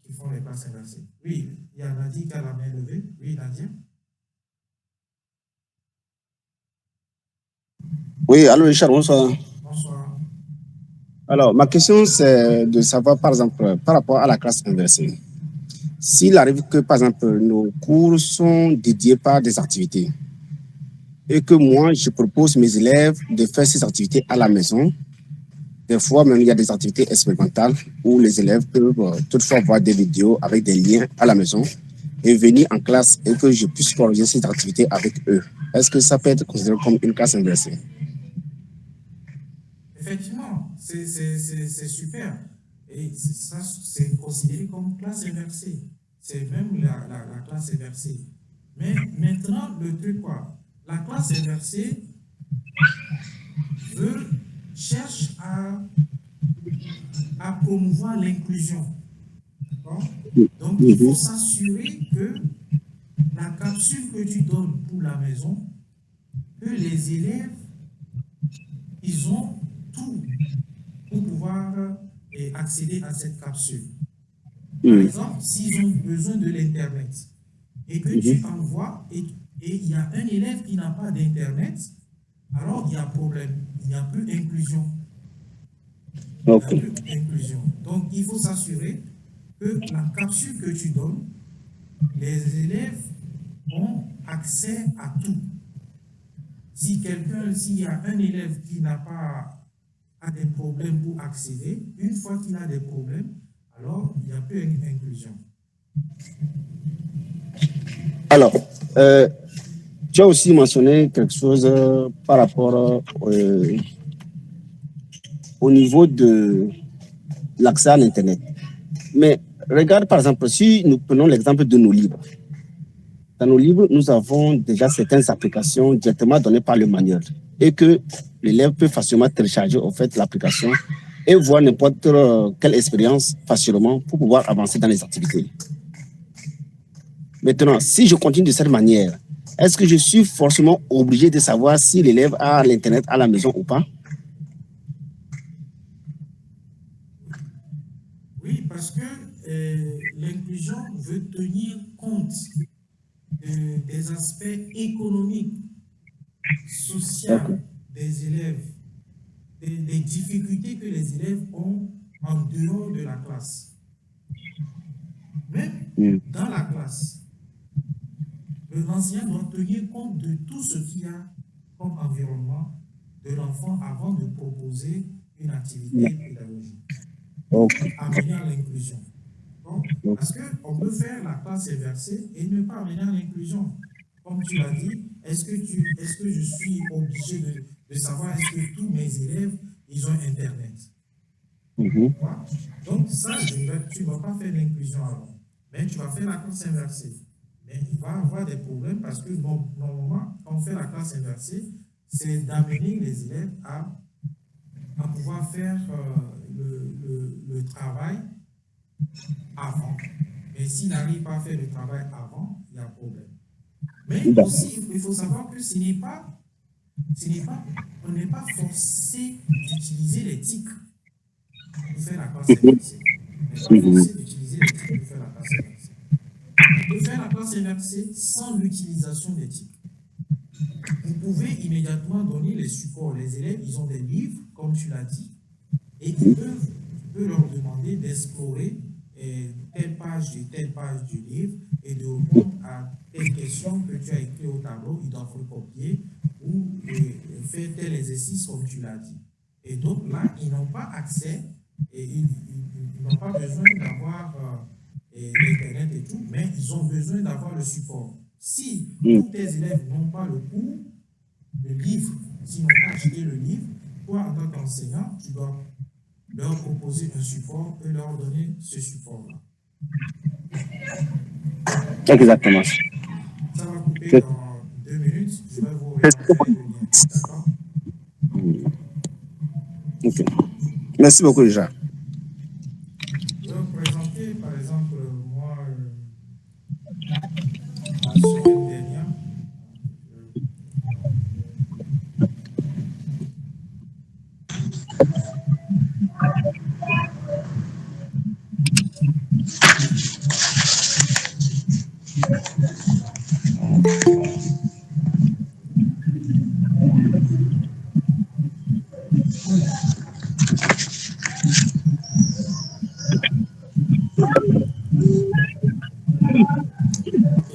qui font les classes inversées. Oui, il y a Nadia qui a la main levée. Oui, Nadia. Oui, allô Richard, bonsoir. Bonsoir. Alors, ma question, c'est de savoir, par exemple, par rapport à la classe inversée, s'il arrive que, par exemple, nos cours sont dédiés par des activités et que moi, je propose mes élèves de faire ces activités à la maison, des fois même, il y a des activités expérimentales où les élèves peuvent toutefois voir des vidéos avec des liens à la maison et venir en classe et que je puisse corriger ces activités avec eux. Est-ce que ça peut être considéré comme une classe inversée? Effectivement, c'est super. Et ça, c'est considéré comme classe inversée. C'est même la classe inversée. Mais maintenant, le truc quoi? La classe inversée cherche à promouvoir l'inclusion. Donc, il faut s'assurer que la capsule que tu donnes pour la maison, que les élèves, ils ont tout pour pouvoir accéder à cette capsule. Par exemple, s'ils ont besoin de l'Internet et que tu envoies et il y a un élève qui n'a pas d'Internet, alors il y a problème, il n'y a plus inclusion. Okay. Inclusion. Donc, il faut s'assurer que la capsule que tu donnes, les élèves ont accès à tout. S'il y a un élève qui n'a pas des problèmes pour accéder, une fois qu'il a des problèmes, alors il n'y a plus une inclusion. Alors, tu as aussi mentionné quelque chose par rapport au niveau de l'accès à l'Internet. Mais regarde, par exemple, si nous prenons l'exemple de nos livres, dans nos livres, nous avons déjà certaines applications directement données par le manuel et que l'élève peut facilement télécharger en fait l'application et voir n'importe quelle expérience facilement pour pouvoir avancer dans les activités. Maintenant, si je continue de cette manière, est-ce que je suis forcément obligé de savoir si l'élève a l'Internet à la maison ou pas? Oui, parce que l'inclusion veut tenir compte des aspects économiques, sociaux des élèves, des difficultés que les élèves ont en dehors de la classe. Même dans la classe, l'enseignant doit tenir compte de tout ce qu'il y a comme environnement de l'enfant avant de proposer une activité pédagogique. Amener à l'inclusion. Parce qu'on peut faire la classe inversée et ne pas amener à l'inclusion. Comme tu l'as dit, est-ce que je suis obligé de savoir est-ce que tous mes élèves, ils ont Internet? Donc ça, tu ne vas pas faire l'inclusion avant. Mais tu vas faire la classe inversée. Mais il va y avoir des problèmes parce que normalement, quand on fait la classe inversée, c'est d'amener les élèves à pouvoir faire le travail avant. Mais s'ils n'arrivent pas à faire le travail avant, il y a un problème. Mais aussi, il faut savoir que on n'est pas forcé d'utiliser les TIC pour faire la classe inversée. On n'est pas forcé d'utiliser les TIC pour faire la classe inversée. On peut faire la classe inversée sans l'utilisation des TIC. Vous pouvez immédiatement donner les supports. Les élèves, ils ont des livres, comme tu l'as dit, et tu peux leur demander d'explorer telle page du livre et de répondre à telle question que tu as écrit au tableau, ils doivent recopier ou faire tel exercice comme tu l'as dit. Et donc là, ils n'ont pas accès et ils n'ont pas besoin d'avoir l'Internet et tout, mais ils ont besoin d'avoir le support. Si tous tes élèves n'ont pas le cours, le livre, s'ils n'ont pas acheté le livre, toi, en tant qu'enseignant, tu dois leur proposer un support et leur donner ce support-là. Exactement. Ça va couper dans 2 minutes. Je vais vous réenvoyer le lien. D'accord? Okay. Merci beaucoup, déjà. Je vais vous présenter, par exemple, moi, la semaine dernière,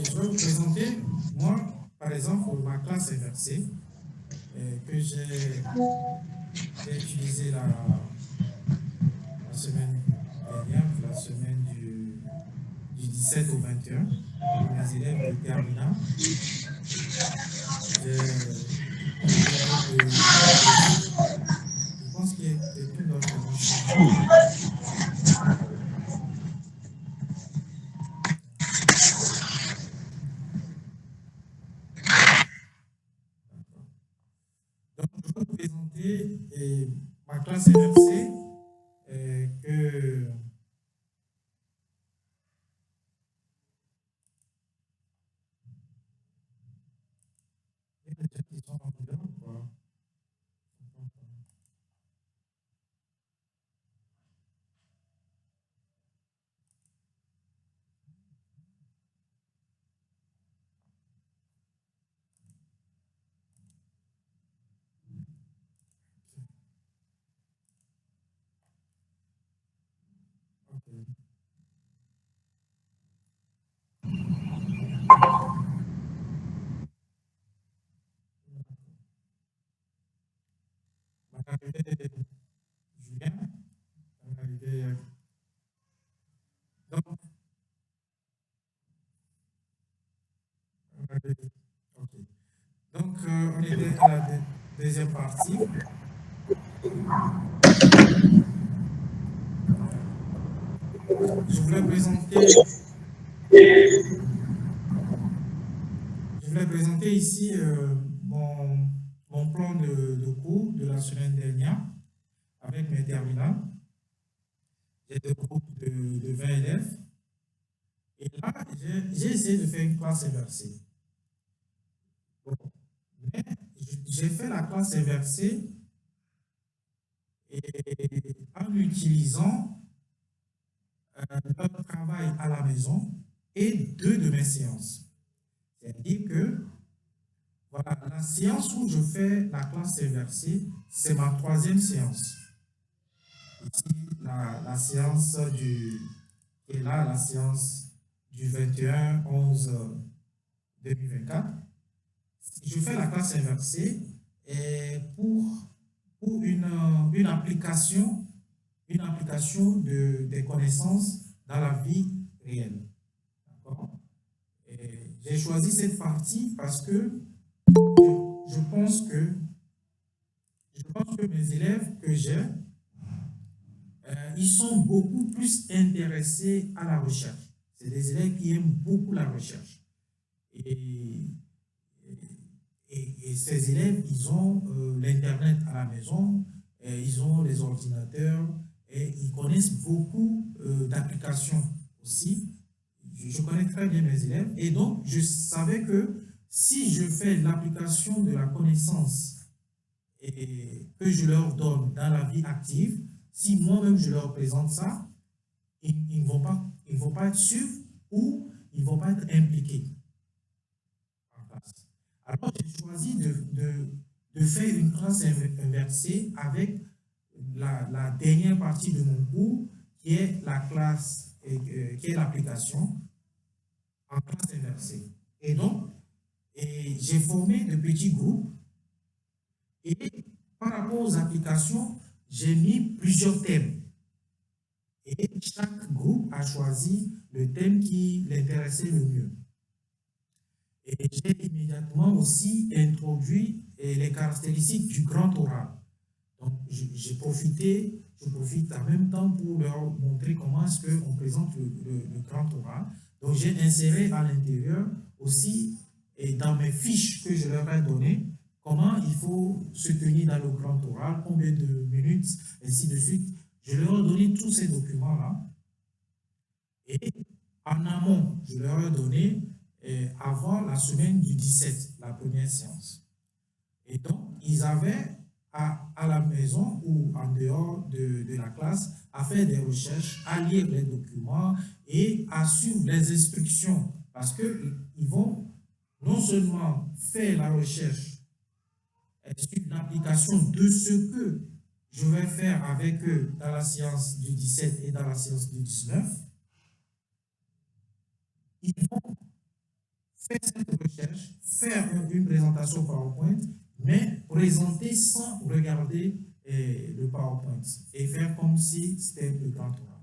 je vais vous présenter, moi, par exemple, ma classe inversée que j'ai utilisée la semaine dernière, la semaine du 17 au 21, pour mes élèves de terminale. Je pense qu'il y a quelqu'un d'autre dans le champ. Donc, je vais vous présenter ma classe inversée que il y a des gens qui sont en dedans ou pas? Okay. Julien, donc, okay. Donc on était à la deuxième partie. Je voulais présenter présenter ici mon plan de cours de la semaine dernière avec mes terminales. J'ai deux groupes de 20 élèves. Et là, j'ai essayé de faire une classe inversée. Bon, mais j'ai fait la classe inversée en utilisant leur travail à la maison et 2 de mes séances. C'est-à-dire que voilà, la séance où je fais la classe inversée, c'est ma 3e séance. Ici, la séance qui est là, la séance du 21/11/2024. Je fais la classe inversée et pour une application des connaissances dans la vie réelle. J'ai choisi cette partie parce que je pense que mes élèves que j'ai, ils sont beaucoup plus intéressés à la recherche. C'est des élèves qui aiment beaucoup la recherche. Et ces élèves, ils ont l'Internet à la maison, ils ont les ordinateurs et ils connaissent beaucoup d'applications aussi. Je connais très bien mes élèves et donc je savais que si je fais l'application de la connaissance et que je leur donne dans la vie active, si moi-même je leur présente ça, ils ne vont pas être sûrs ou ils ne vont pas être impliqués en classe. Alors j'ai choisi de faire une classe inversée avec la dernière partie de mon cours qui est la classe, qui est l'application en classe inversée. Et donc, j'ai formé de petits groupes et par rapport aux applications, j'ai mis plusieurs thèmes. Et chaque groupe a choisi le thème qui l'intéressait le mieux. Et j'ai immédiatement aussi introduit les caractéristiques du grand oral. Donc, je profite en même temps pour leur montrer comment est-ce qu'on présente le grand oral. Donc, j'ai inséré à l'intérieur aussi, et dans mes fiches que je leur ai données, comment il faut se tenir dans le grand oral, combien de minutes, ainsi de suite. Je leur ai donné tous ces documents-là. Et en amont, je leur ai donné avant la semaine du 17, la première séance. Et donc, ils avaient à la maison ou en dehors de la classe à faire des recherches, à lire les documents et à suivre les instructions parce qu'ils vont non seulement faire la recherche et suivre l'application de ce que je vais faire avec eux dans la séance du 17 et dans la séance du 19, ils vont faire cette recherche, faire une présentation PowerPoint, mais présenter sans regarder le PowerPoint et faire comme si c'était le grand oral.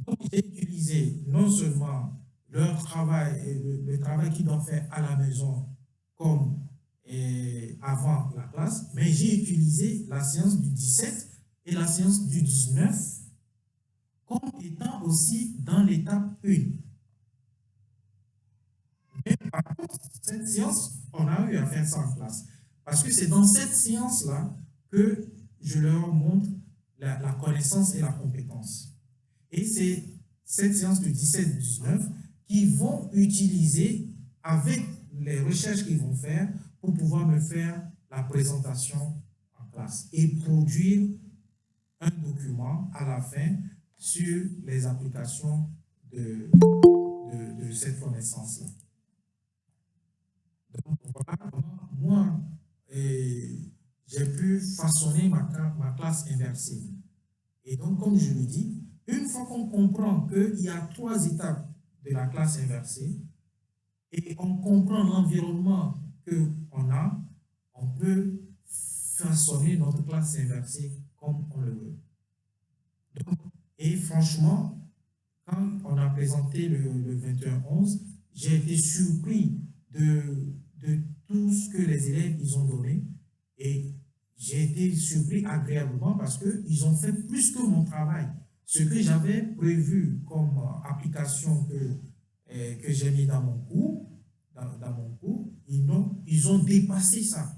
Donc, j'ai utilisé non seulement leur travail, le travail qu'ils doivent faire à la maison comme avant la classe, mais j'ai utilisé la séance du 17 et la séance du 19 comme étant aussi dans l'étape 1. Mais par contre, cette séance, on a eu à faire ça en classe. Parce que c'est dans cette séance-là que je leur montre la connaissance et la compétence. Et c'est cette séance du 17-19 qu'ils vont utiliser avec les recherches qu'ils vont faire pour pouvoir me faire la présentation en classe et produire un document à la fin sur les applications de cette connaissance-là. Donc voilà comment moi, j'ai pu façonner ma classe inversée. Et donc, comme je le dis, une fois qu'on comprend qu'il y a 3 étapes de la classe inversée et on comprend l'environnement qu'on a, on peut façonner notre classe inversée comme on le veut. Donc, et franchement, quand on a présenté le 21/11, j'ai été surpris de tout ce que les élèves ils ont donné et j'ai été surpris agréablement parce qu'ils ont fait plus que mon travail. Ce que j'avais prévu comme application que j'ai mis dans mon cours, dans mon cours, ils ont dépassé ça.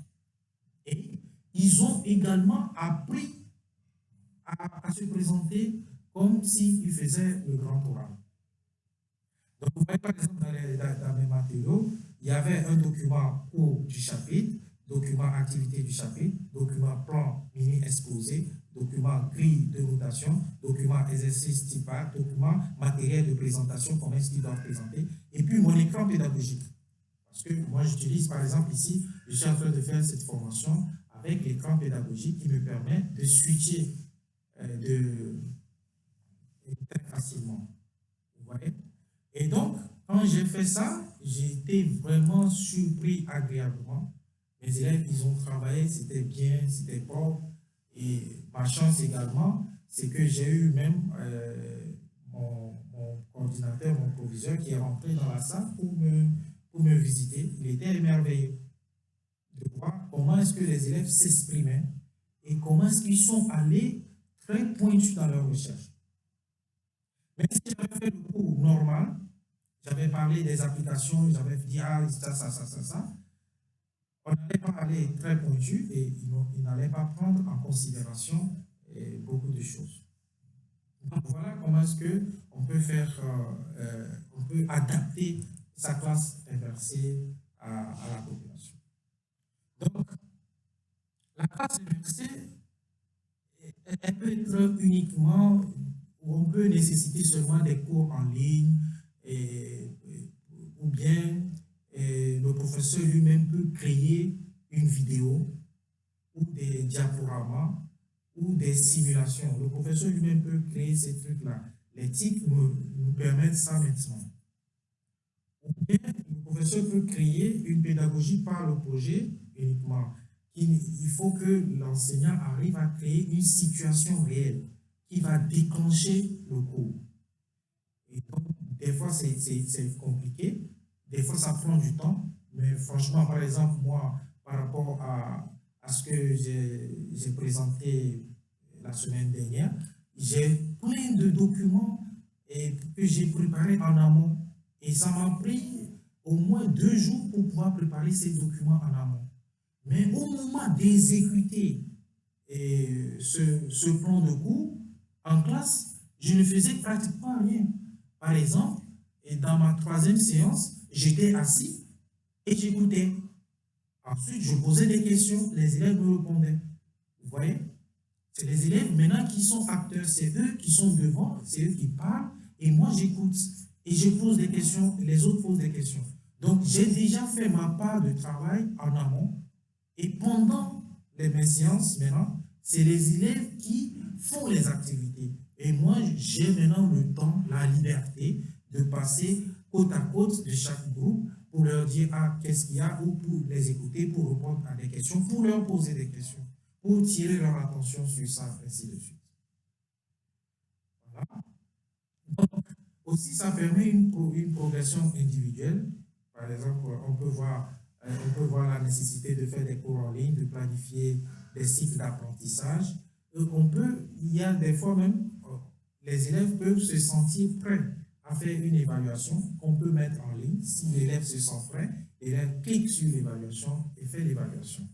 Et ils ont également appris à se présenter comme s'ils faisaient le grand oral. Donc, vous voyez, par exemple, dans mes matériaux, il y avait un document cours du chapitre, document activité du chapitre, document plan mini-exposé, document grille de notation, document exercice typage, document matériel de présentation, comment est-ce qu'ils doivent présenter, et puis mon écran pédagogique. Parce que moi, j'utilise, par exemple, ici, je suis en train de faire cette formation avec l'écran pédagogique qui me permet de switcher très facilement. Vous voyez? Et donc, quand j'ai fait ça, j'ai été vraiment surpris agréablement. Mes élèves, ils ont travaillé, c'était bien, c'était propre. Et ma chance également, c'est que j'ai eu même mon coordinateur, mon proviseur qui est rentré dans la salle pour me visiter. Il était émerveillé de voir comment est-ce que les élèves s'exprimaient et comment est-ce qu'ils sont allés très pointus dans leur recherche. Même si j'avais fait le cours normal, j'avais parlé des applications, j'avais dit ça. On n'allait pas aller très pointu et ils n'allaient pas prendre en considération beaucoup de choses. Donc voilà comment est-ce qu'on peut faire, on peut adapter sa classe inversée à la population. Donc, la classe inversée, elle peut être uniquement, ou on peut nécessiter seulement des cours en ligne, ou bien le professeur lui-même peut créer une vidéo ou des diaporamas ou des simulations. Le professeur lui-même peut créer ces trucs-là. Les TIC nous permettent ça maintenant. Ou bien le professeur peut créer une pédagogie par le projet uniquement. Il faut que l'enseignant arrive à créer une situation réelle qui va déclencher le cours. Et donc, des fois, c'est compliqué. Des fois, ça prend du temps. Mais franchement, par exemple, moi, par rapport à ce que j'ai présenté la semaine dernière, j'ai plein de documents que j'ai préparés en amont. Et ça m'a pris au moins 2 jours pour pouvoir préparer ces documents en amont. Mais au moment d'exécuter ce plan de cours, en classe, je ne faisais pratiquement rien. Par exemple, dans ma 3e séance, j'étais assis et j'écoutais. Ensuite, je posais des questions, les élèves me répondaient. Vous voyez? C'est les élèves maintenant qui sont acteurs, c'est eux qui sont devant, c'est eux qui parlent, et moi j'écoute. Et je pose des questions, les autres posent des questions. Donc, j'ai déjà fait ma part de travail en amont, et pendant mes séances, maintenant, c'est les élèves qui font les activités. Et moi, j'ai maintenant le temps, la liberté de passer côte à côte de chaque groupe pour leur dire qu'est-ce qu'il y a, ou pour les écouter, pour répondre à des questions, pour leur poser des questions, pour tirer leur attention sur ça, ainsi de suite. Voilà. Donc, aussi, ça permet une progression individuelle. Par exemple, on peut voir la nécessité de faire des cours en ligne, de planifier des cycles d'apprentissage. Il y a des fois même, les élèves peuvent se sentir prêts à faire une évaluation qu'on peut mettre en ligne. Si l'élève se sent prêt, l'élève clique sur l'évaluation et fait l'évaluation.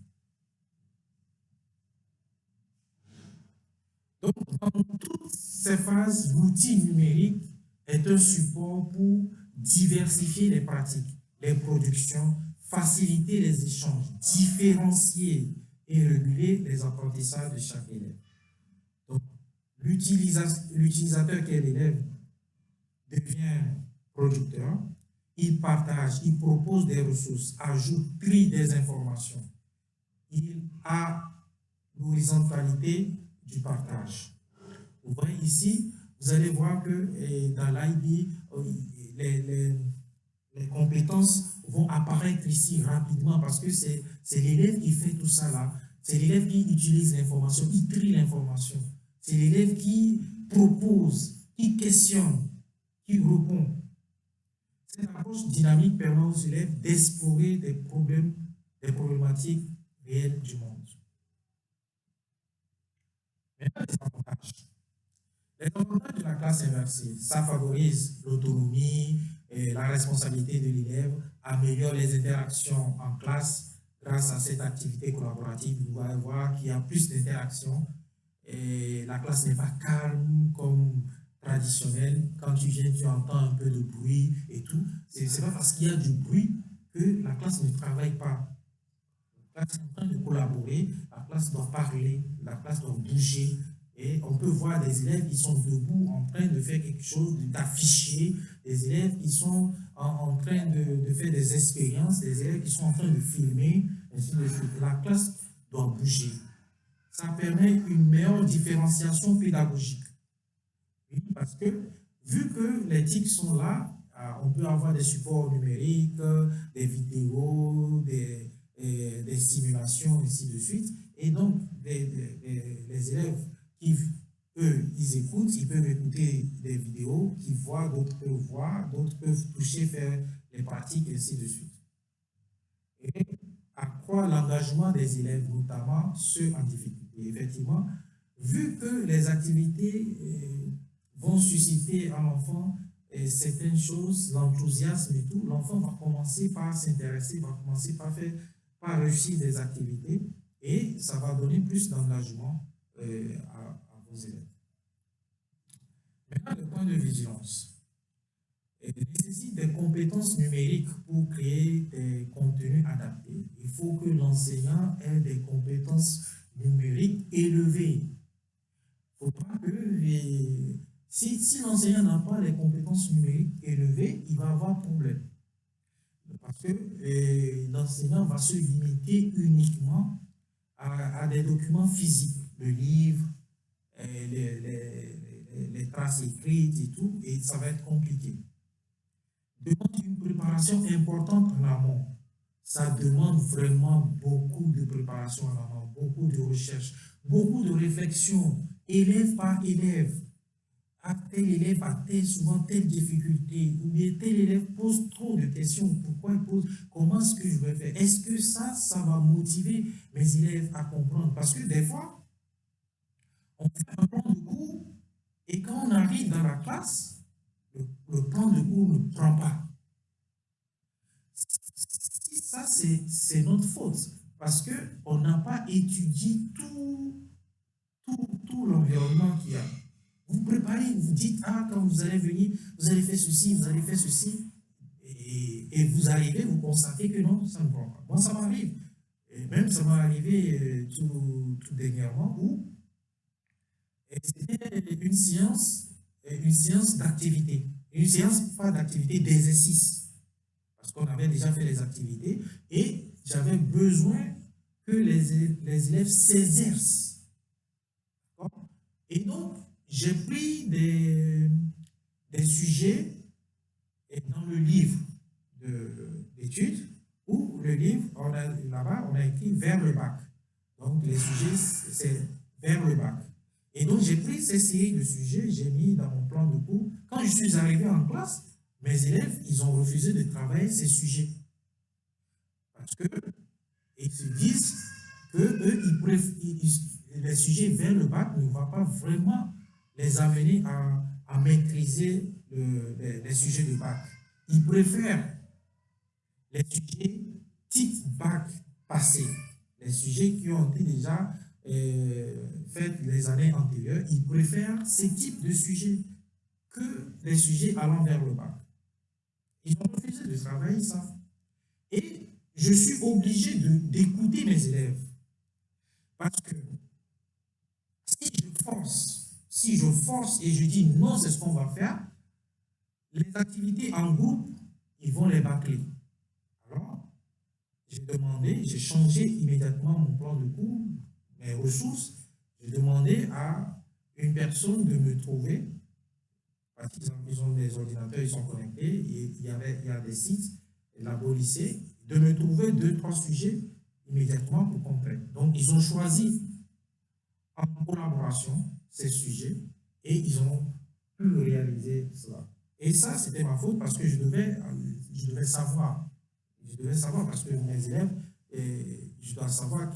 Donc, dans toutes ces phases, l'outil numérique est un support pour diversifier les pratiques, les productions, faciliter les échanges, différencier et réguler les apprentissages de chaque élève. Donc, l'utilisateur qui est l'élève devient producteur, il partage, il propose des ressources, ajoute, trie des informations. Il a l'horizontalité du partage. Vous voyez ici, vous allez voir que dans l'IB, les compétences vont apparaître ici rapidement parce que c'est l'élève qui fait tout ça là. C'est l'élève qui utilise l'information, qui trie l'information. C'est l'élève qui propose, qui questionne, qui répond. Cette approche dynamique permet aux élèves d'explorer des problématiques réelles du monde. Maintenant, les avantages. Les avantages de la classe inversée, ça favorise l'autonomie et la responsabilité de l'élève améliore les interactions en classe grâce à cette activité collaborative. Vous allez voir qu'il y a plus d'interactions et la classe n'est pas calme comme traditionnelle. Quand tu viens, tu entends un peu de bruit et tout. C'est pas parce qu'il y a du bruit que la classe ne travaille pas. La classe est en train de collaborer, la classe doit parler, la classe doit bouger. Et on peut voir des élèves qui sont debout en train de faire quelque chose, d'afficher, des élèves qui sont en train de faire des expériences, des élèves qui sont en train de filmer, ainsi de suite. La classe doit bouger. Ça permet une meilleure différenciation pédagogique. Oui, parce que vu que les TIC sont là, on peut avoir des supports numériques, des vidéos, des simulations, ainsi de suite. Et donc, les élèves qui, eux, ils écoutent, ils peuvent écouter des vidéos, qui voient, d'autres peuvent voir, d'autres peuvent toucher, faire les pratiques, ainsi de suite. Et accroît l'engagement des élèves, notamment ceux en difficulté. Effectivement, vu que les activités vont susciter à l'enfant certaines choses, l'enthousiasme et tout, l'enfant va commencer par s'intéresser, va commencer par réussir des activités et ça va donner plus d'engagement à vos élèves. Maintenant, le point de vigilance. Il nécessite des compétences numériques pour créer des contenus adaptés. Il faut que l'enseignant ait des compétences numériques élevées. Il ne faut pas que si l'enseignant n'a pas les compétences numériques élevées, il va avoir problème. Parce que l'enseignant va se limiter uniquement à des documents physiques, le livre, les traces écrites et tout, et ça va être compliqué. Demande une préparation importante en amont. Ça demande vraiment beaucoup de préparation en amont, beaucoup de recherche, beaucoup de réflexion, élève par élève. Tel élève a souvent telle difficulté, ou bien tel élève pose trop de questions. Pourquoi il pose? Comment est-ce que je vais faire? Est-ce que ça va motiver mes élèves à comprendre? Parce que des fois, on fait un plan de cours et quand on arrive dans la classe, le plan de cours ne prend pas. Ça, c'est notre faute. Parce qu'on n'a pas étudié tout l'environnement qu'il y a. Vous préparez, vous dites, quand vous allez venir, vous allez faire ceci, vous allez faire ceci. Et vous arrivez, vous constatez que non, ça ne va pas. Moi, ça m'arrive. Et même, ça m'est arrivé tout dernièrement où c'était une séance d'activité. Une séance, pas d'activité, d'exercice. Parce qu'on avait déjà fait les activités et j'avais besoin que les élèves s'exercent. Et donc, j'ai pris des sujets dans le livre d'études où le livre, là-bas, on a écrit vers le bac. Donc, les sujets, c'est vers le bac. Et donc, j'ai pris ces séries de sujets, j'ai mis dans mon plan de cours. Quand je suis arrivé en classe, mes élèves, ils ont refusé de travailler ces sujets. Parce qu'ils se disent que eux, les sujets vers le bac ne vont pas vraiment les amener à maîtriser les sujets de bac. Ils préfèrent les sujets type bac passé, les sujets qui ont été déjà faits les années antérieures. Ils préfèrent ces types de sujets que les sujets allant vers le bac. Ils ont refusé de travailler ça. Et je suis obligé d'écouter mes élèves. Parce que si je force et je dis non, c'est ce qu'on va faire, les activités en groupe, ils vont les bâcler. Alors, j'ai changé immédiatement mon plan de cours, mes ressources. J'ai demandé à une personne de me trouver, parce qu'ils ont des ordinateurs, ils sont connectés, et il y a des sites, là-bas au lycée, de me trouver 2-3 sujets immédiatement pour comprendre. Donc, ils ont choisi en collaboration ces sujets et ils ont pu réaliser cela. Et ça, c'était ma faute parce que je devais savoir. Je devais savoir parce que mes élèves, je dois savoir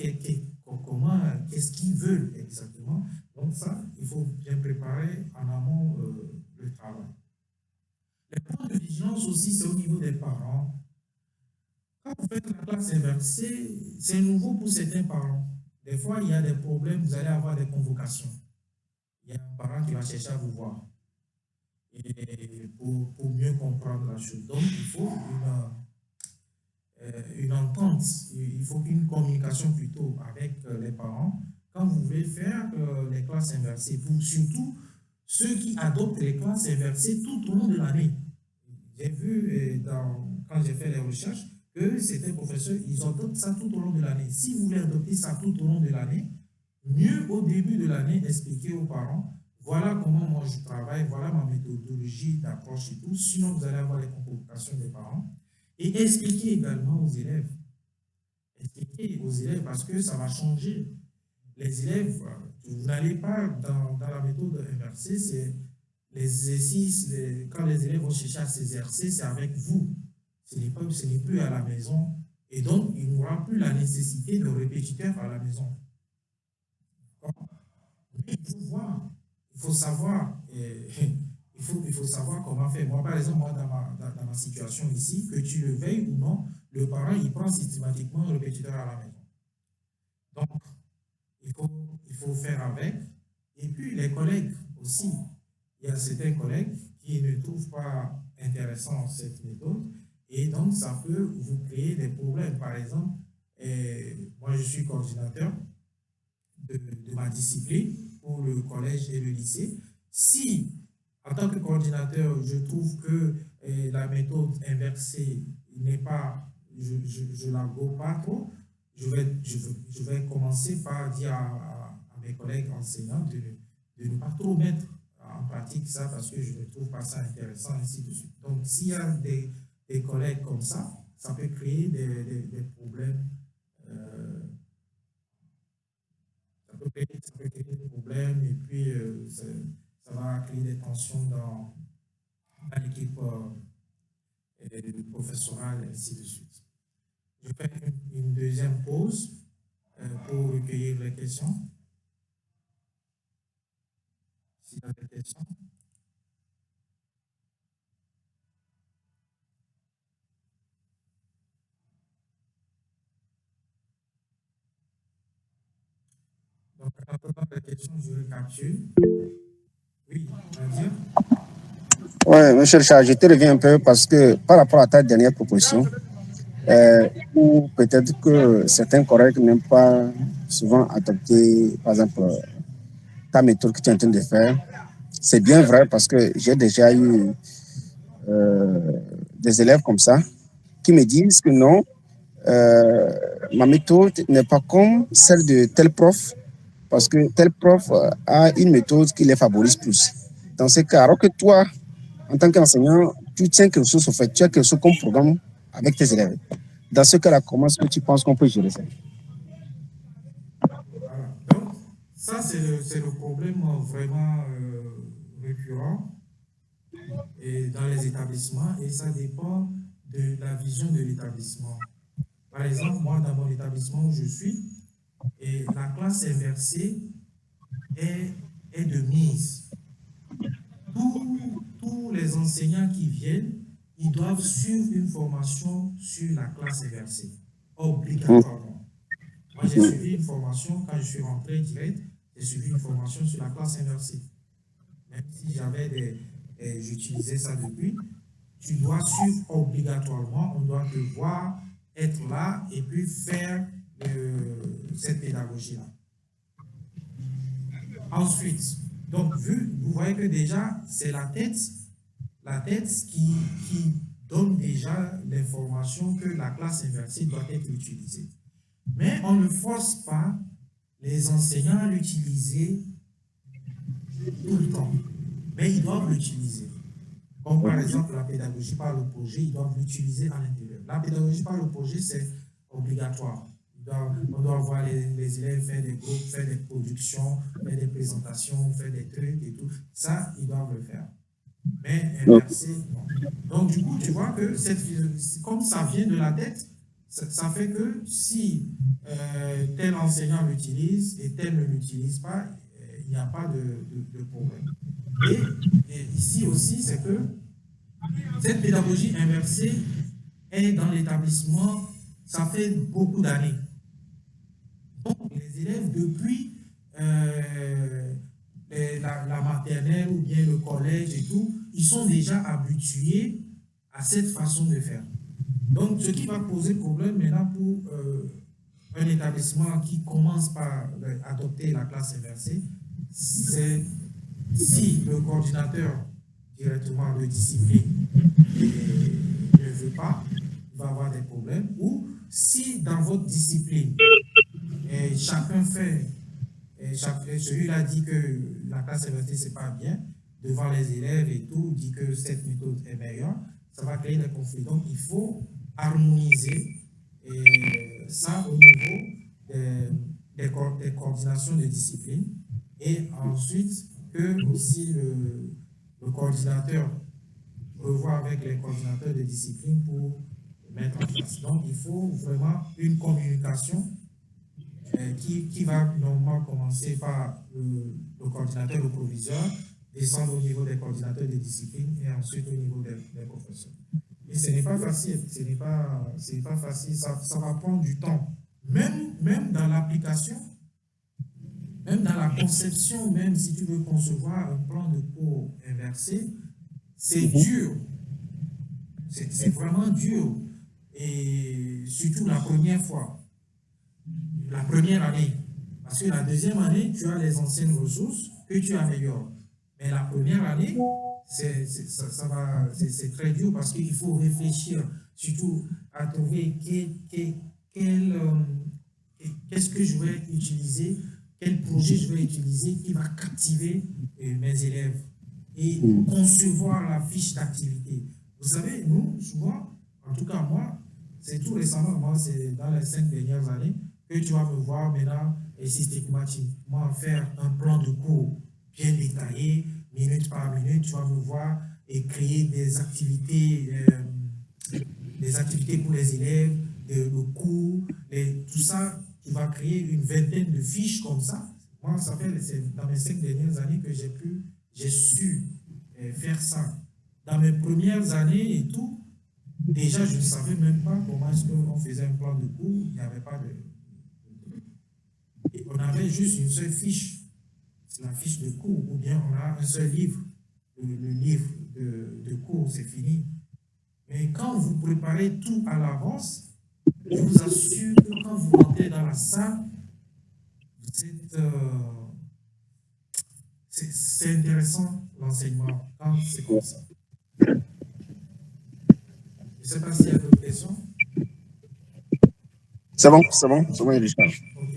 comment, qu'est-ce qu'ils veulent exactement. Donc ça, il faut bien préparer en amont le travail. Les points de vigilance aussi, c'est au niveau des parents. Quand vous faites la classe inversée, c'est nouveau pour certains parents. Des fois, il y a des problèmes, vous allez avoir des convocations. Il y a un parent qui va chercher à vous voir et pour mieux comprendre la chose. Donc, il faut une entente, il faut une communication plutôt avec les parents quand vous voulez faire les classes inversées. Pour surtout ceux qui adoptent les classes inversées tout au long de l'année. J'ai vu quand j'ai fait les recherches que certains professeurs, ils adoptent ça tout au long de l'année. Si vous voulez adopter ça tout au long de l'année, mieux au début de l'année expliquer aux parents, voilà comment moi je travaille, voilà ma méthodologie d'approche et tout. Sinon, vous allez avoir les convocations des parents. Et expliquer également aux élèves. Expliquer aux élèves parce que ça va changer. Les élèves, vous n'allez pas dans la méthode inversée, c'est les exercices, quand les élèves vont chercher à s'exercer, c'est avec vous. Ce n'est plus à la maison. Et donc, il n'y aura plus la nécessité de répétiteurs à la maison. Mais il faut voir, il faut savoir, il faut savoir comment faire. Moi, par exemple, moi, dans ma situation ici, que tu le veuilles ou non, le parent, il prend systématiquement un répétiteur à la maison. Donc, il faut faire avec. Et puis, les collègues aussi. Il y a certains collègues qui ne trouvent pas intéressant cette méthode. Et donc, ça peut vous créer des problèmes. Par exemple, moi, je suis coordinateur de ma discipline pour le collège et le lycée. Si, en tant que coordinateur, je trouve que la méthode inversée n'est pas, je ne la go pas trop, je vais commencer par dire à mes collègues enseignants de ne pas trop mettre en pratique ça parce que je ne trouve pas ça intéressant, ainsi de suite. Donc, s'il y a des collègues comme ça peut créer des problèmes. Ça peut créer des problèmes et puis ça va créer des tensions dans l'équipe professorale, et ainsi de suite. Je fais une deuxième pause pour recueillir les questions. S'il y a des questions. Donc, en attendant les questions, je récapitule. Oui, on va dire. Oui, monsieur Richard, je te reviens un peu parce que par rapport à ta dernière proposition, ou peut-être que certains collègues n'aiment pas souvent adopter, par exemple, ta méthode que tu es en train de faire. C'est bien vrai parce que j'ai déjà eu des élèves comme ça qui me disent que non, ma méthode n'est pas comme celle de tel prof parce que tel prof a une méthode qui les favorise plus. Dans ce cas, alors que toi, en tant qu'enseignant, tu tiens quelque chose au fait, tu as quelque chose comme programme avec tes élèves. Dans ce cas-là, comment est-ce que tu penses qu'on peut gérer ça? Voilà. Donc, ça, c'est le problème vraiment récurrent et dans les établissements et ça dépend de la vision de l'établissement. Par exemple, moi, dans mon établissement où je suis, et la classe inversée est de mise. Tous les enseignants qui viennent, ils doivent suivre une formation sur la classe inversée, obligatoirement. Moi, j'ai suivi une formation, quand je suis rentré direct, j'ai suivi une formation sur la classe inversée. Même si j'utilisais ça depuis, tu dois suivre obligatoirement, on doit te voir être là et puis faire cette pédagogie-là. Ensuite, donc, vous voyez que déjà, c'est la tête qui donne déjà l'information que la classe inversée doit être utilisée. Mais on ne force pas les enseignants à l'utiliser tout le temps. Mais ils doivent l'utiliser. Comme par exemple la pédagogie par le projet, ils doivent l'utiliser à l'intérieur. La pédagogie par le projet, c'est obligatoire. On doit voir les élèves faire des groupes, faire des productions, faire des présentations, faire des trucs et tout. Ça, ils doivent le faire. Mais inverser, non. Donc, du coup, tu vois que comme ça vient de la tête, ça fait que si tel enseignant l'utilise et tel ne l'utilise pas, il n'y a pas de problème. Et ici aussi, c'est que cette pédagogie inversée est dans l'établissement ça fait beaucoup d'années. Donc, les élèves, depuis la maternelle ou bien le collège et tout, ils sont déjà habitués à cette façon de faire. Donc, ce qui va poser problème maintenant pour un établissement qui commence par adopter la classe inversée, c'est si le coordinateur directement de discipline ne veut pas, il va avoir des problèmes, ou si dans votre discipline, chacun fait, celui-là dit que la classe inversée, c'est pas bien, devant les élèves et tout, dit que cette méthode est meilleure, ça va créer des conflits. Donc, il faut harmoniser ça au niveau des coordinations de discipline et ensuite que aussi le coordinateur revoit avec les coordinateurs de discipline pour mettre en place. Donc, il faut vraiment une communication qui va normalement commencer par le coordinateur, le proviseur, descendre au niveau des coordinateurs de discipline et ensuite au niveau des professeurs. Et ce n'est pas facile, ce n'est pas facile, ça va prendre du temps. Même dans l'application, même dans la conception, même si tu veux concevoir un plan de cours inversé, c'est dur. C'est vraiment dur. Et surtout la première fois, la première année. Parce que la deuxième année, tu as les anciennes ressources que tu améliores. Mais la première année, c'est très dur parce qu'il faut réfléchir surtout à trouver qu'est-ce que je vais utiliser, quel projet je vais utiliser qui va captiver mes élèves et concevoir la fiche d'activité. Vous savez, nous, souvent, en tout cas moi, c'est tout récemment, moi, c'est dans les 5 dernières années, que tu vas me voir maintenant et systématiquement faire un plan de cours bien détaillé, minute par minute, tu vas me voir et créer des activités pour les élèves, le cours, tout ça, tu vas créer une vingtaine de fiches comme ça. Moi, ça fait dans mes 5 dernières années que j'ai su faire ça. Dans mes premières années et tout, déjà, je ne savais même pas comment est-ce qu'on faisait un plan de cours. Il n'y avait pas de... Et on avait juste une seule fiche. C'est la fiche de cours. Ou bien on a un seul livre. Le livre de cours, c'est fini. Mais quand vous préparez tout à l'avance, je vous assure que quand vous rentrez dans la salle, c'est intéressant l'enseignement quand c'est comme ça. Je ne sais pas s'il y a d'autres questions. C'est bon, Richard. Ok.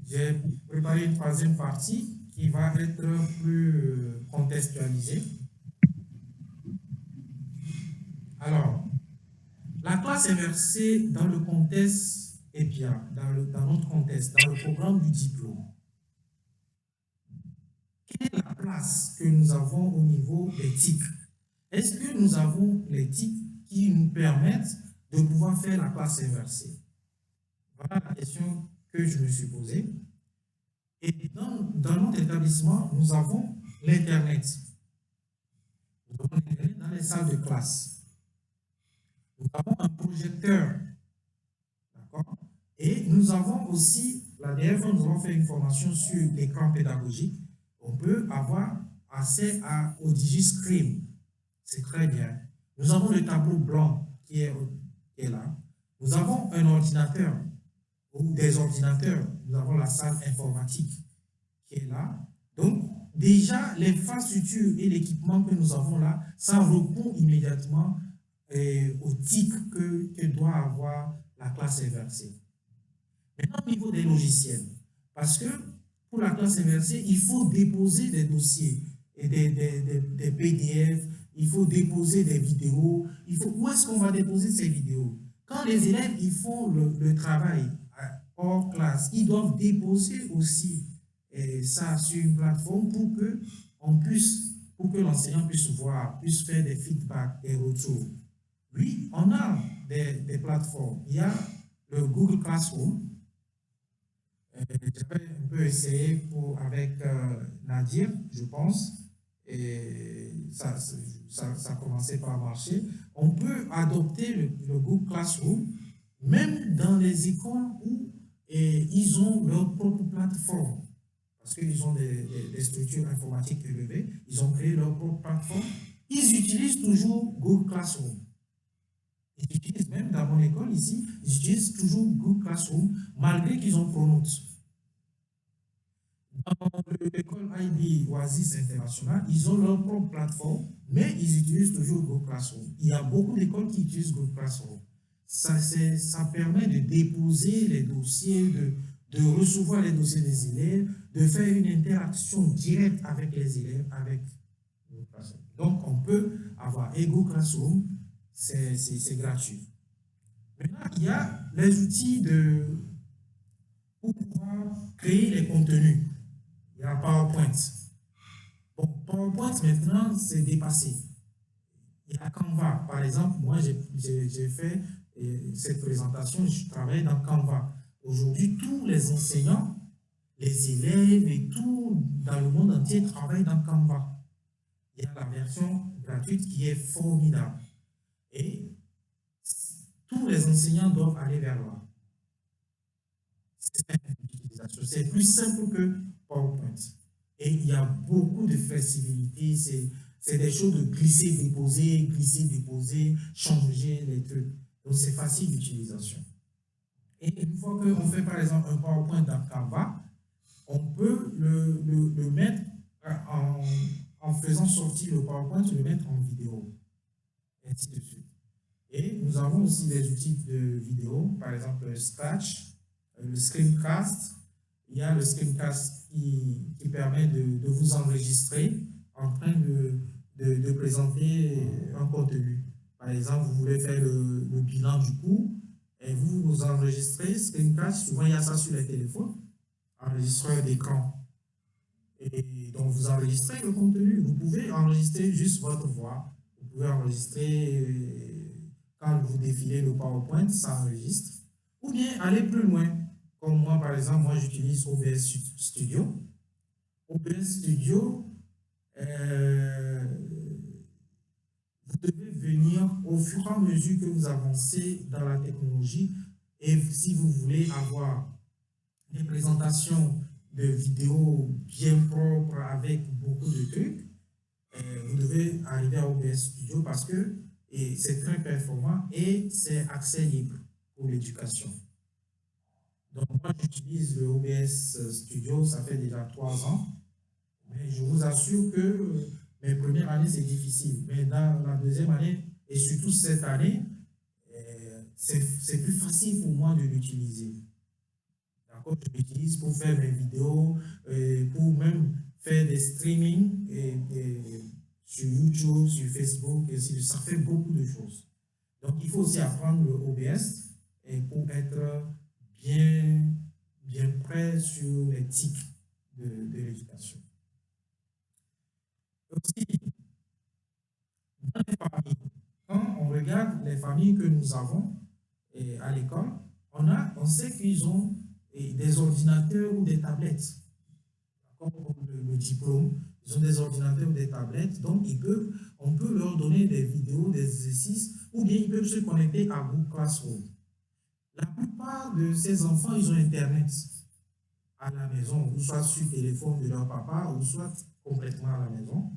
J'ai préparé une troisième partie qui va être plus contextualisée. Alors, la classe inversée dans le contexte EPIA, dans notre contexte, dans le programme du diplôme. Quelle est la place que nous avons au niveau des TIC? Est-ce que nous avons les TIC qui nous permettent de pouvoir faire la classe inversée? Voilà la question que je me suis posée. Et dans notre établissement, nous avons l'Internet. Nous avons l'Internet dans les salles de classe. Nous avons un projecteur. D'accord? Et nous avons aussi, la dernière fois, nous avons fait une formation sur l'écran pédagogique. On peut avoir accès au DigiScreen. C'est très bien. Nous avons le tableau blanc qui est là. Nous avons un ordinateur ou des ordinateurs. Nous avons la salle informatique qui est là. Donc, déjà, l'infrastructure et l'équipement que nous avons là, ça répond immédiatement au TIC que doit avoir la classe inversée. Maintenant, au niveau des logiciels, parce que pour la classe inversée, il faut déposer des dossiers et des PDF, il faut déposer des vidéos. Où est-ce qu'on va déposer ces vidéos? Quand les élèves ils font le travail hors classe, ils doivent déposer aussi ça sur une plateforme pour que l'enseignant puisse voir, puisse faire des feedbacks, des retours. Oui, on a des plateformes. Il y a le Google Classroom. J'avais un peu essayé avec Nadir, je pense, et ça commençait par marcher. On peut adopter le Google Classroom même dans les écoles où ils ont leur propre plateforme, parce qu'ils ont des structures informatiques élevées, ils ont créé leur propre plateforme, ils utilisent toujours Google Classroom. Ils utilisent, même dans mon école ici, ils utilisent toujours Google Classroom, malgré qu'ils ont Pronote. Dans l'école IB Oasis International, ils ont leur propre plateforme, mais ils utilisent toujours Google Classroom. Il y a beaucoup d'écoles qui utilisent Google Classroom. Ça permet de déposer les dossiers, de recevoir les dossiers des élèves, de faire une interaction directe avec les élèves, avec Google Classroom. Donc, on peut avoir Google Classroom, c'est gratuit. Maintenant, il y a les outils pour pouvoir créer les contenus. Il y a PowerPoint. Bon, PowerPoint, maintenant, c'est dépassé. Il y a Canva. Par exemple, moi, j'ai fait cette présentation, je travaille dans Canva. Aujourd'hui, tous les enseignants, les élèves et tout dans le monde entier travaillent dans Canva. Il y a la version gratuite qui est formidable. Et tous les enseignants doivent aller vers là. C'est plus simple que PowerPoint. Et il y a beaucoup de flexibilité. C'est des choses de glisser, déposer, changer les trucs. Donc, c'est facile d'utilisation. Et une fois qu'on fait, par exemple, un PowerPoint dans Canva, on peut le mettre en faisant sortir le PowerPoint, le mettre en vidéo. Et ainsi de suite. Et nous avons aussi des outils de vidéo, par exemple le Scratch, le Screencast. Il y a le Screencast qui permet de vous enregistrer en train de présenter un contenu. Par exemple, vous voulez faire le bilan du cours et vous enregistrez Screencast. Souvent, il y a ça sur les téléphones, enregistreur d'écran. Et donc, vous enregistrez le contenu. Vous pouvez enregistrer juste votre voix. Vous pouvez enregistrer quand vous défilez le PowerPoint, ça enregistre. Ou bien aller plus loin. Comme moi, par exemple, moi j'utilise OBS Studio. OBS Studio, vous devez venir au fur et à mesure que vous avancez dans la technologie. Et si vous voulez avoir des présentations de vidéos bien propres avec beaucoup de trucs, vous devez arriver à OBS Studio parce que c'est très performant et c'est accès libre pour l'éducation. Donc, moi, j'utilise le OBS Studio, ça fait déjà 3 ans. Mais je vous assure que mes premières années, c'est difficile. Mais dans la deuxième année, et surtout cette année, c'est plus facile pour moi de l'utiliser. D'accord? Je l'utilise pour faire mes vidéos, pour même faire des streamings sur YouTube, sur Facebook, ça fait beaucoup de choses. Donc, il faut aussi apprendre le OBS pour être bien près sur l'éthique de l'éducation. Aussi, dans les familles, quand on regarde les familles que nous avons à l'école, on sait qu'ils ont des ordinateurs ou des tablettes. Comme pour le diplôme, ils ont des ordinateurs ou des tablettes, donc on peut leur donner des vidéos, des exercices, ou bien ils peuvent se connecter à Google Classroom. La plupart de ces enfants, ils ont Internet à la maison, ou soit sur le téléphone de leur papa, ou soit complètement à la maison.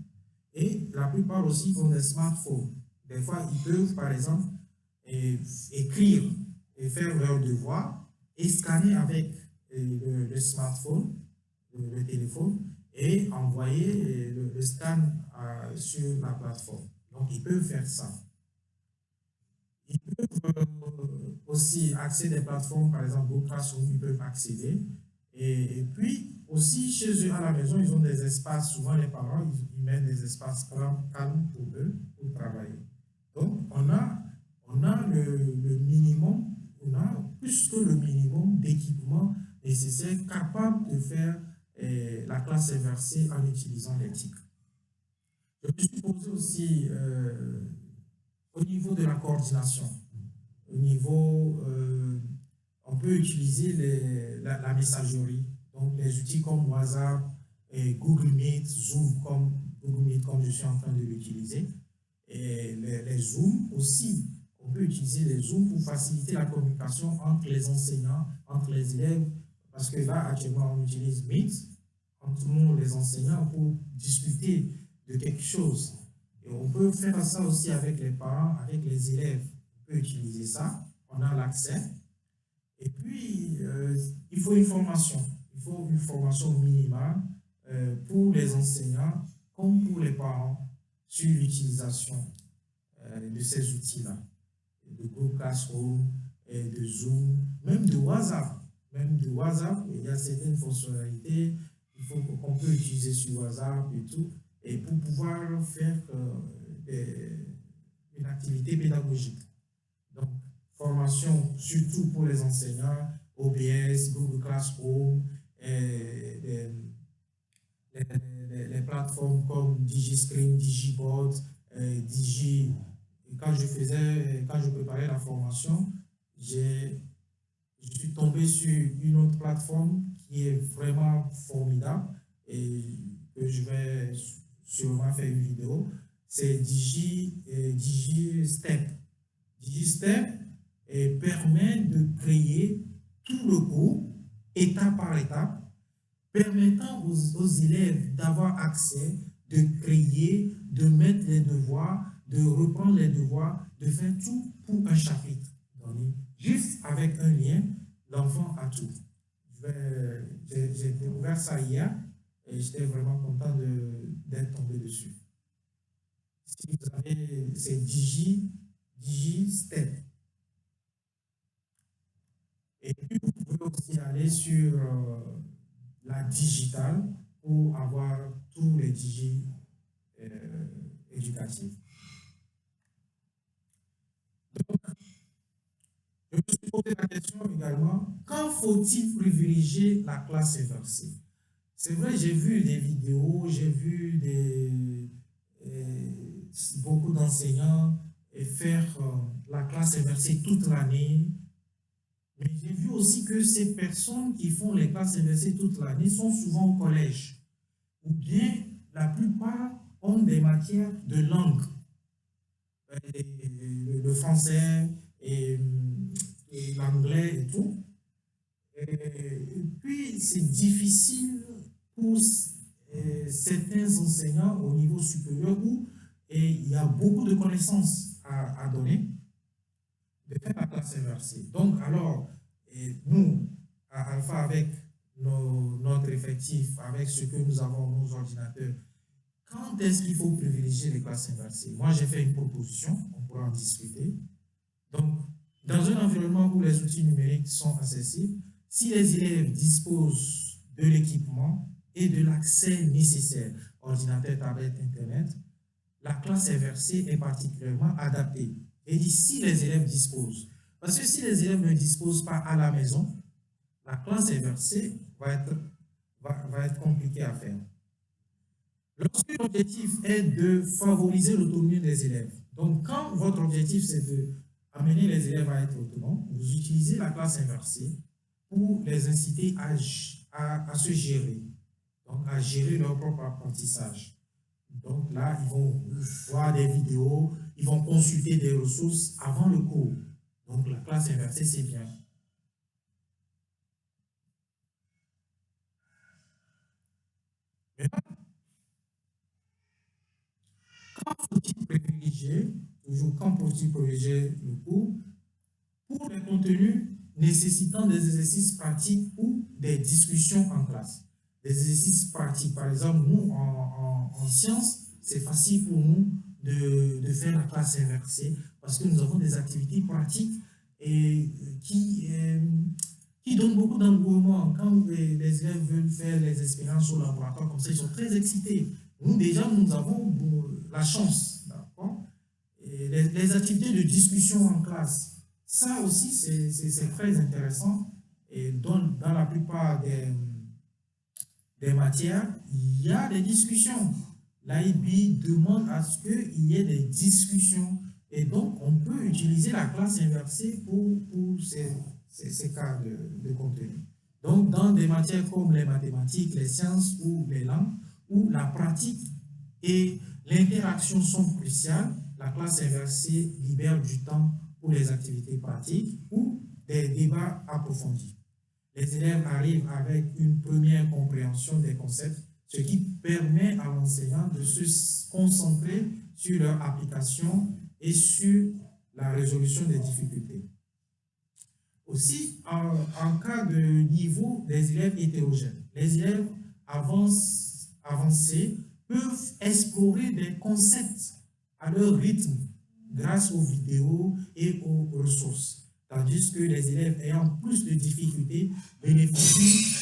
Et la plupart aussi ont des smartphones. Des fois, ils peuvent, par exemple, écrire et faire leurs devoirs et scanner avec le smartphone, le téléphone, et envoyer le scan sur la plateforme. Donc, ils peuvent faire ça. Ils peuvent aussi accéder à des plateformes, par exemple, Google Classroom, ils peuvent accéder. Et puis, aussi, chez eux, à la maison, ils ont des espaces, souvent les parents, ils mettent des espaces calmes pour eux, pour travailler. Donc, on a le minimum, on a plus que le minimum d'équipement nécessaire capable de faire la classe inversée en utilisant l'éthique. Je me suis posé aussi au niveau de la coordination, au niveau, on peut utiliser la messagerie, donc les outils comme WhatsApp, et Google Meet, Zoom, comme je suis en train de l'utiliser, et les Zoom aussi, on on peut utiliser les Zooms pour faciliter la communication entre les enseignants, entre les élèves, parce que là, actuellement, on utilise Meet entre nous, les enseignants, pour discuter de quelque chose. Et on peut faire ça aussi avec les parents, avec les élèves. On peut utiliser ça, on a l'accès. Et puis, il faut une formation. Il faut une formation minimale pour les enseignants comme pour les parents sur l'utilisation de ces outils-là, de Google Classroom, de Zoom, même de WhatsApp. Même de WhatsApp, il y a certaines fonctionnalités qu'on peut utiliser sur WhatsApp et tout, et pour pouvoir faire une activité pédagogique. Donc, formation surtout pour les enseignants, OBS, Google Classroom, les plateformes comme DigiScreen, DigiBoard, Digi. Et quand je préparais la formation, je suis tombé sur une autre plateforme qui est vraiment formidable et que je vais sûrement faire une vidéo. C'est DigiStep. DigiStep permet de créer tout le cours, étape par étape, permettant aux élèves d'avoir accès, de créer, de mettre les devoirs, de reprendre les devoirs, de faire tout pour un chapitre donné. Juste avec un lien, l'enfant a tout. J'ai découvert ça hier et j'étais vraiment content d'être tombé dessus. Si vous avez, c'est DigiStep. Et puis, vous pouvez aussi aller sur la digitale pour avoir tous les digi éducatifs. Donc, je me suis posé la question également, quand faut-il privilégier la classe inversée? C'est vrai, j'ai vu des vidéos, j'ai vu beaucoup d'enseignants faire la classe inversée toute l'année. Mais j'ai vu aussi que ces personnes qui font les classes inversées toute l'année sont souvent au collège. Ou bien la plupart ont des matières de langue, le français et l'anglais et tout. Et puis, c'est difficile pour certains enseignants au niveau supérieur où il y a beaucoup de connaissances à donner, de faire la classe inversée. Donc, alors, nous, à Alpha, avec notre effectif, avec ce que nous avons, nos ordinateurs, quand est-ce qu'il faut privilégier les classes inversées? Moi, j'ai fait une proposition, on pourra en discuter. Donc, dans un environnement où les outils numériques sont accessibles, si les élèves disposent de l'équipement et de l'accès nécessaire, ordinateur, tablette, Internet, la classe inversée est particulièrement adaptée. Et si les élèves disposent, parce que si les élèves ne disposent pas à la maison, la classe inversée va être compliquée à faire. Lorsque l'objectif est de favoriser l'autonomie des élèves, donc quand votre objectif c'est d'amener les élèves à être autonomes, vous utilisez la classe inversée pour les inciter à se gérer, donc à gérer leur propre apprentissage. Donc là, ils vont voir des vidéos, ils vont consulter des ressources avant le cours. Donc la classe inversée, c'est bien. Maintenant, quand faut-il privilégier, toujours quand faut-il privilégier le cours pour les contenus nécessitant des exercices pratiques ou des discussions en classe? Des exercices pratiques, par exemple, nous en sciences, c'est facile pour nous de faire la classe inversée parce que nous avons des activités pratiques et qui donnent beaucoup d'engouement. Quand les élèves veulent faire les expériences au laboratoire, comme ça, ils sont très excités. Nous, déjà, nous avons la chance, d'accord? Les activités de discussion en classe, ça aussi, c'est très intéressant. Et dans la plupart des matières, il y a des discussions. L'AIB demande à ce qu'il y ait des discussions. Et donc, on peut utiliser la classe inversée pour ces cas de contenu. Donc, dans des matières comme les mathématiques, les sciences ou les langues, où la pratique et l'interaction sont cruciales, la classe inversée libère du temps pour les activités pratiques ou des débats approfondis. Les élèves arrivent avec une première compréhension des concepts, ce qui permet à l'enseignant de se concentrer sur leur application et sur la résolution des difficultés. Aussi, en cas de niveau des élèves hétérogènes, les élèves avancés peuvent explorer des concepts à leur rythme grâce aux vidéos et aux ressources, tandis que les élèves ayant plus de difficultés bénéficient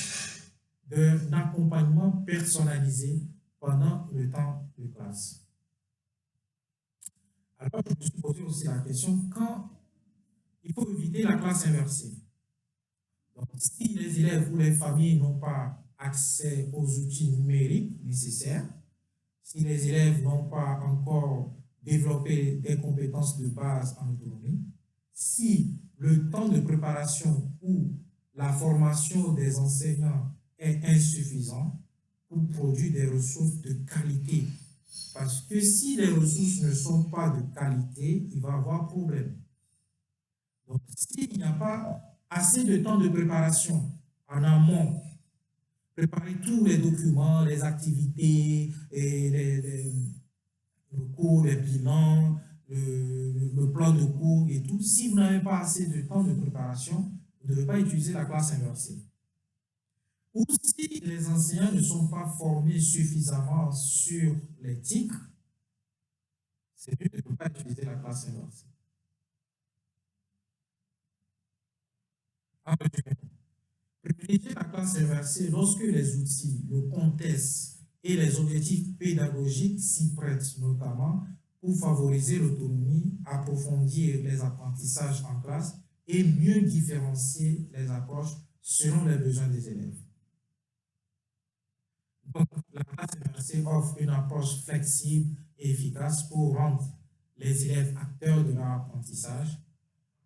d'un accompagnement personnalisé pendant le temps de classe. Alors, je me suis posé aussi la question, quand il faut éviter la classe inversée. Donc, si les élèves ou les familles n'ont pas accès aux outils numériques nécessaires, si les élèves n'ont pas encore développé des compétences de base en autonomie, si le temps de préparation ou la formation des enseignants est insuffisant pour produire des ressources de qualité. Parce que si les ressources ne sont pas de qualité, il va y avoir problème. Donc, s'il n'y a pas assez de temps de préparation en amont, préparer tous les documents, les activités, et le cours, les bilans, le plan de cours et tout, si vous n'avez pas assez de temps de préparation, vous ne devez pas utiliser la classe inversée. Ou si les enseignants ne sont pas formés suffisamment sur l'éthique, c'est mieux de ne pas utiliser la classe inversée. En résumé, privilégier la classe inversée lorsque les outils, le contexte et les objectifs pédagogiques s'y prêtent, notamment pour favoriser l'autonomie, approfondir les apprentissages en classe et mieux différencier les approches selon les besoins des élèves. Donc, la classe inversée offre une approche flexible et efficace pour rendre les élèves acteurs de leur apprentissage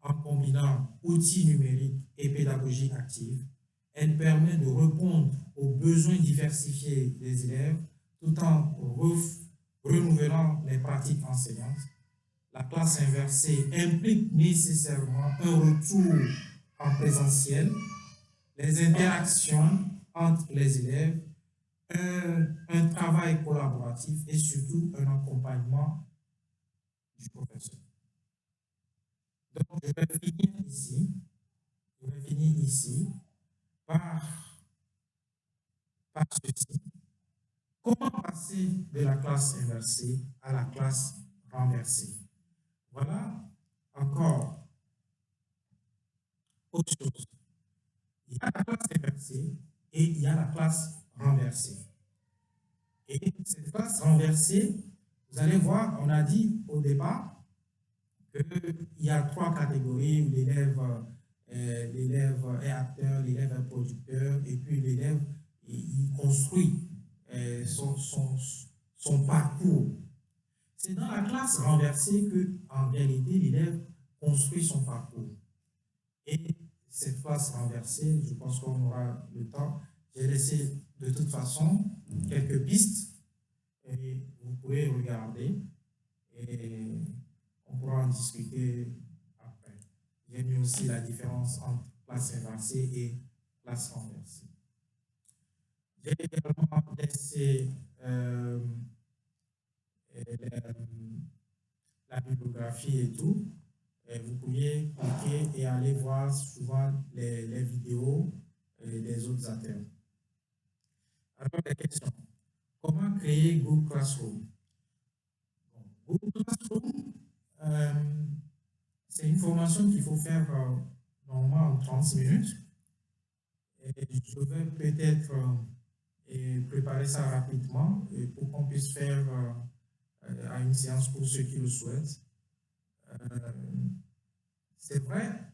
en combinant outils numériques et pédagogie active. Elle permet de répondre aux besoins diversifiés des élèves tout en renouvelant les pratiques enseignantes. La classe inversée implique nécessairement un retour en présentiel, les interactions entre les élèves, un travail collaboratif et surtout un accompagnement du professeur. Donc, je vais finir ici par ceci. Comment passer de la classe inversée à la classe renversée? Voilà encore autre chose. Il y a la classe inversée et il y a la classe renversée. Et cette classe renversée, vous allez voir, on a dit au départ qu'il y a 3 catégories, l'élève est acteur, l'élève est producteur, et puis l'élève il construit son parcours. C'est dans la classe renversée qu'en réalité, l'élève construit son parcours. Et cette classe renversée, je pense qu'on aura le temps. J'ai laissé de toute façon quelques pistes et vous pouvez regarder et on pourra en discuter après. J'ai mis aussi la différence entre classe inversée et classe renversée. J'ai également laissé la bibliographie et tout. Et vous pouvez cliquer et aller voir souvent les vidéos des autres acteurs. Alors, les questions. Comment créer Google Classroom? Google Classroom, c'est une formation qu'il faut faire normalement en 30 minutes. Et je vais peut-être préparer ça rapidement pour qu'on puisse faire à une séance pour ceux qui le souhaitent. C'est vrai,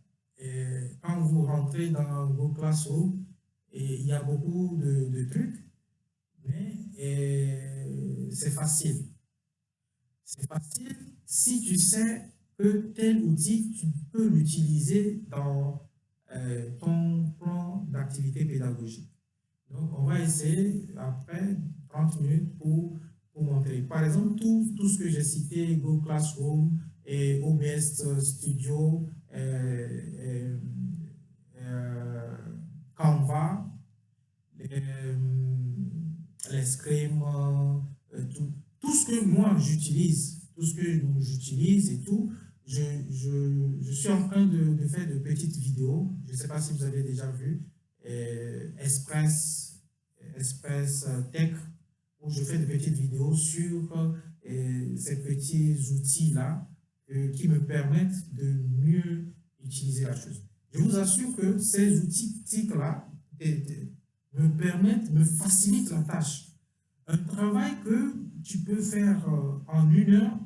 quand vous rentrez dans Google Classroom, il y a beaucoup de trucs, mais c'est facile. C'est facile si tu sais que tel outil, tu peux l'utiliser dans ton plan d'activité pédagogique. Donc, on va essayer après 30 minutes pour montrer. Par exemple, tout ce que j'ai cité, Google Classroom et OBS Studio, Canva, les Scream, tout ce que moi j'utilise, tout ce que j'utilise et tout, je suis en train de faire de petites vidéos. Je ne sais pas si vous avez déjà vu Express Tech, où je fais de petites vidéos sur ces petits outils-là qui me permettent de mieux utiliser la chose. Je vous assure que ces outils TIC-là me permettent, me facilitent la tâche. Un travail que tu peux faire en 1 heure,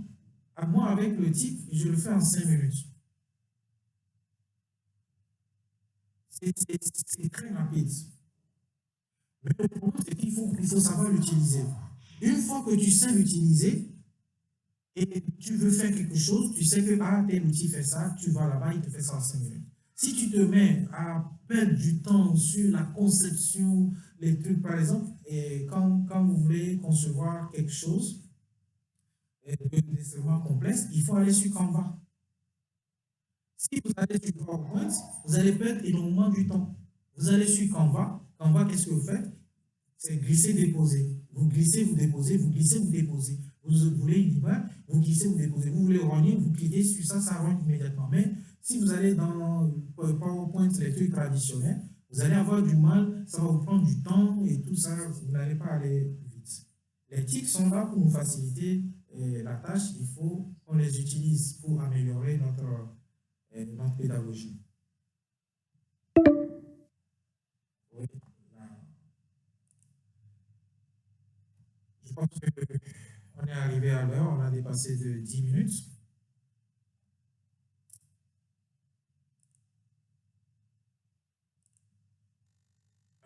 à moi avec le TIC, je le fais en 5 minutes. C'est très rapide. Mais le problème, c'est qu'il faut savoir l'utiliser. Une fois que tu sais l'utiliser et tu veux faire quelque chose, tu sais que tel outil fait ça, tu vas là-bas, il te fait ça en 5 minutes. Si tu te mets à perdre du temps sur la conception, les trucs, par exemple, et quand vous voulez concevoir quelque chose d'extrêmement complexe, il faut aller sur Canva. Si vous allez sur PowerPoint, vous allez perdre énormément du temps. Vous allez sur Canva. Canva, qu'est-ce que vous faites? C'est glisser, déposer. Vous glissez, vous déposez, vous glissez, vous déposez. Vous voulez une image, vous glissez, vous déposez. Vous voulez rogner, vous cliquez sur ça, ça rogne immédiatement. Mais si vous allez dans PowerPoint, les trucs traditionnels, vous allez avoir du mal, ça va vous prendre du temps et tout ça, vous n'allez pas aller vite. Les tics sont là pour nous faciliter la tâche. Il faut qu'on les utilise pour améliorer notre pédagogie. Oui, je pense qu'on est arrivé à l'heure, on a dépassé de 10 minutes.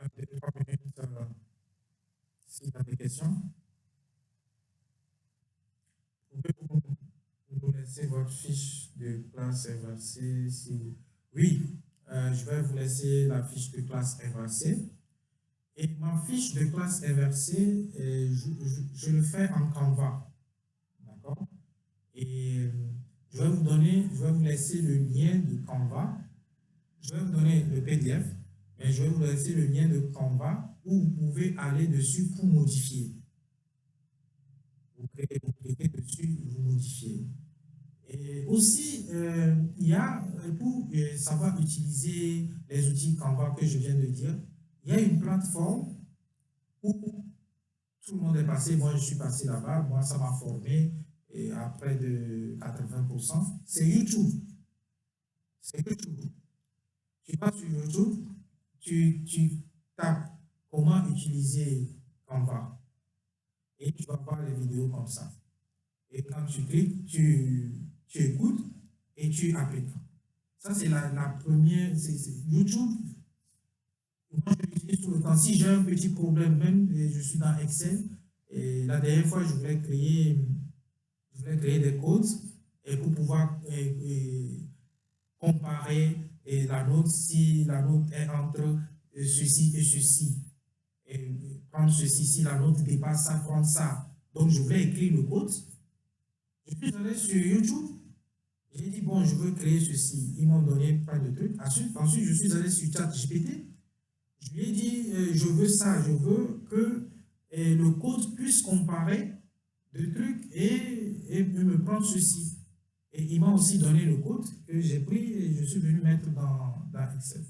Un, 2, 3 minutes, s'il y a des questions. Pouvez-vous nous laisser votre fiche de classe inversée si... Oui, je vais vous laisser la fiche de classe inversée. Et ma fiche de classe inversée, je le fais en Canva. D'accord? Et je vais vous laisser le lien de Canva. Je vais vous donner le PDF, mais je vais vous laisser le lien de Canva où vous pouvez aller dessus pour modifier. Vous cliquez dessus, vous modifiez. Et aussi, il y a, pour savoir utiliser les outils Canva que je viens de dire, il y a une plateforme où tout le monde est passé. Moi, je suis passé là-bas. Moi, ça m'a formé et à près de 80%. C'est YouTube. C'est YouTube. Tu vas sur YouTube, tu tapes comment utiliser Canva et tu vas voir les vidéos comme ça. Et quand tu cliques, tu écoutes et tu appliques. Ça, c'est la première. YouTube. Moi, je l'utilise tout le temps. Si j'ai un petit problème, même je suis dans Excel, et la dernière fois, je voulais créer des codes et pour pouvoir comparer la note, si la note est entre ceci et ceci. Et prendre ceci, si la note dépasse ça, prendre ça. Donc, je voulais écrire le code. Je suis allé sur YouTube. J'ai dit, bon, je veux créer ceci. Ils m'ont donné plein de trucs. Ensuite, je suis allé sur ChatGPT. Je lui ai dit, je veux ça, je veux que le code puisse comparer deux trucs et me prendre ceci. Et il m'a aussi donné le code que j'ai pris et je suis venu mettre dans Excel.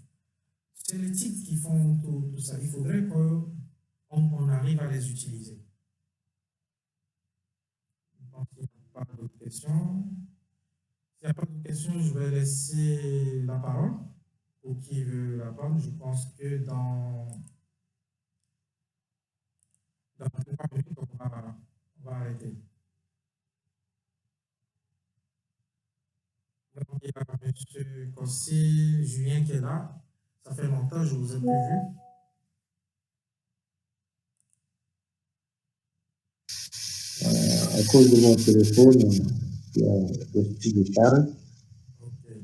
C'est les types qui font tout ça. Il faudrait qu'on arrive à les utiliser. Je pense qu'il n'y a pas d'autres questions. S'il n'y a pas d'autres questions, je vais laisser la parole. Pour qui veut la parole, je pense que dans 3 minutes, on va arrêter. Donc, il y a M. Kossi, Julien qui est là. Ça fait longtemps, je ne vous ai plus vu. À cause de mon téléphone, il y a des petits détails.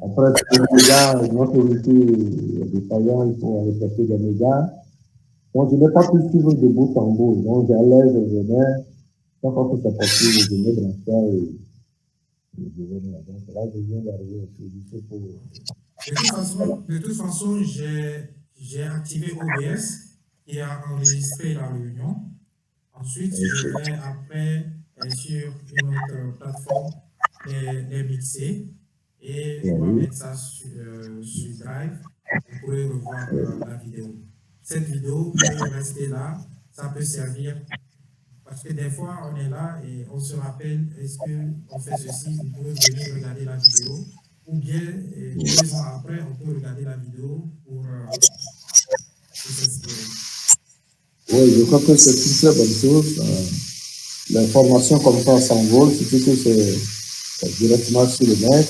Après, notre outil est défaillant, il faut aller chercher des médias. Donc, je n'ai pas pu suivre de bout en bout. Donc, j'allais, je venais. Chaque fois que c'est possible, je mets dans ça et Donc là, je viens d'arriver au lycée pour... De toute façon, j'ai activé OBS qui a enregistré la réunion. Ensuite, je vais après sur une autre plateforme les mixer et on va Oui, mettre ça sur Drive. Vous pourrez revoir la vidéo. Cette vidéo peut rester là, ça peut servir parce que des fois on est là et on se rappelle, est-ce qu'on fait ceci, vous pouvez venir regarder la vidéo ou bien 2 ans après, on peut regarder la vidéo pour s'inspirer. oui, je crois que c'est une très bonne chose. L'information comme ça s'envole, surtout que c'est directement sur le net.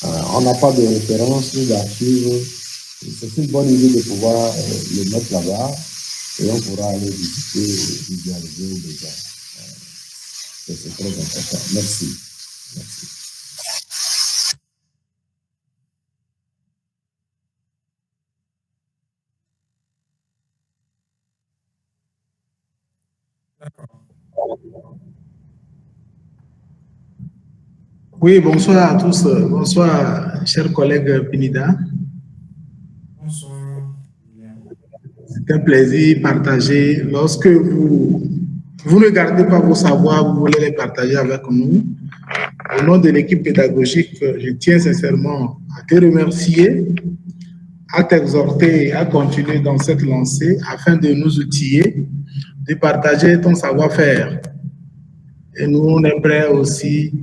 On n'a pas de référence ni d'archives. C'est une bonne idée de pouvoir le mettre là-bas et on pourra aller visiter, visualiser déjà. C'est très important. Merci. Merci. D'accord. Oui, bonsoir à tous. Bonsoir, chers collègues Pinida. Bonsoir. C'est un plaisir partagé. Lorsque vous ne gardez pas vos savoirs, vous voulez les partager avec nous. Au nom de l'équipe pédagogique, je tiens sincèrement à te remercier, à t'exhorter à continuer dans cette lancée afin de nous outiller, de partager ton savoir-faire. Et nous, on est prêts aussi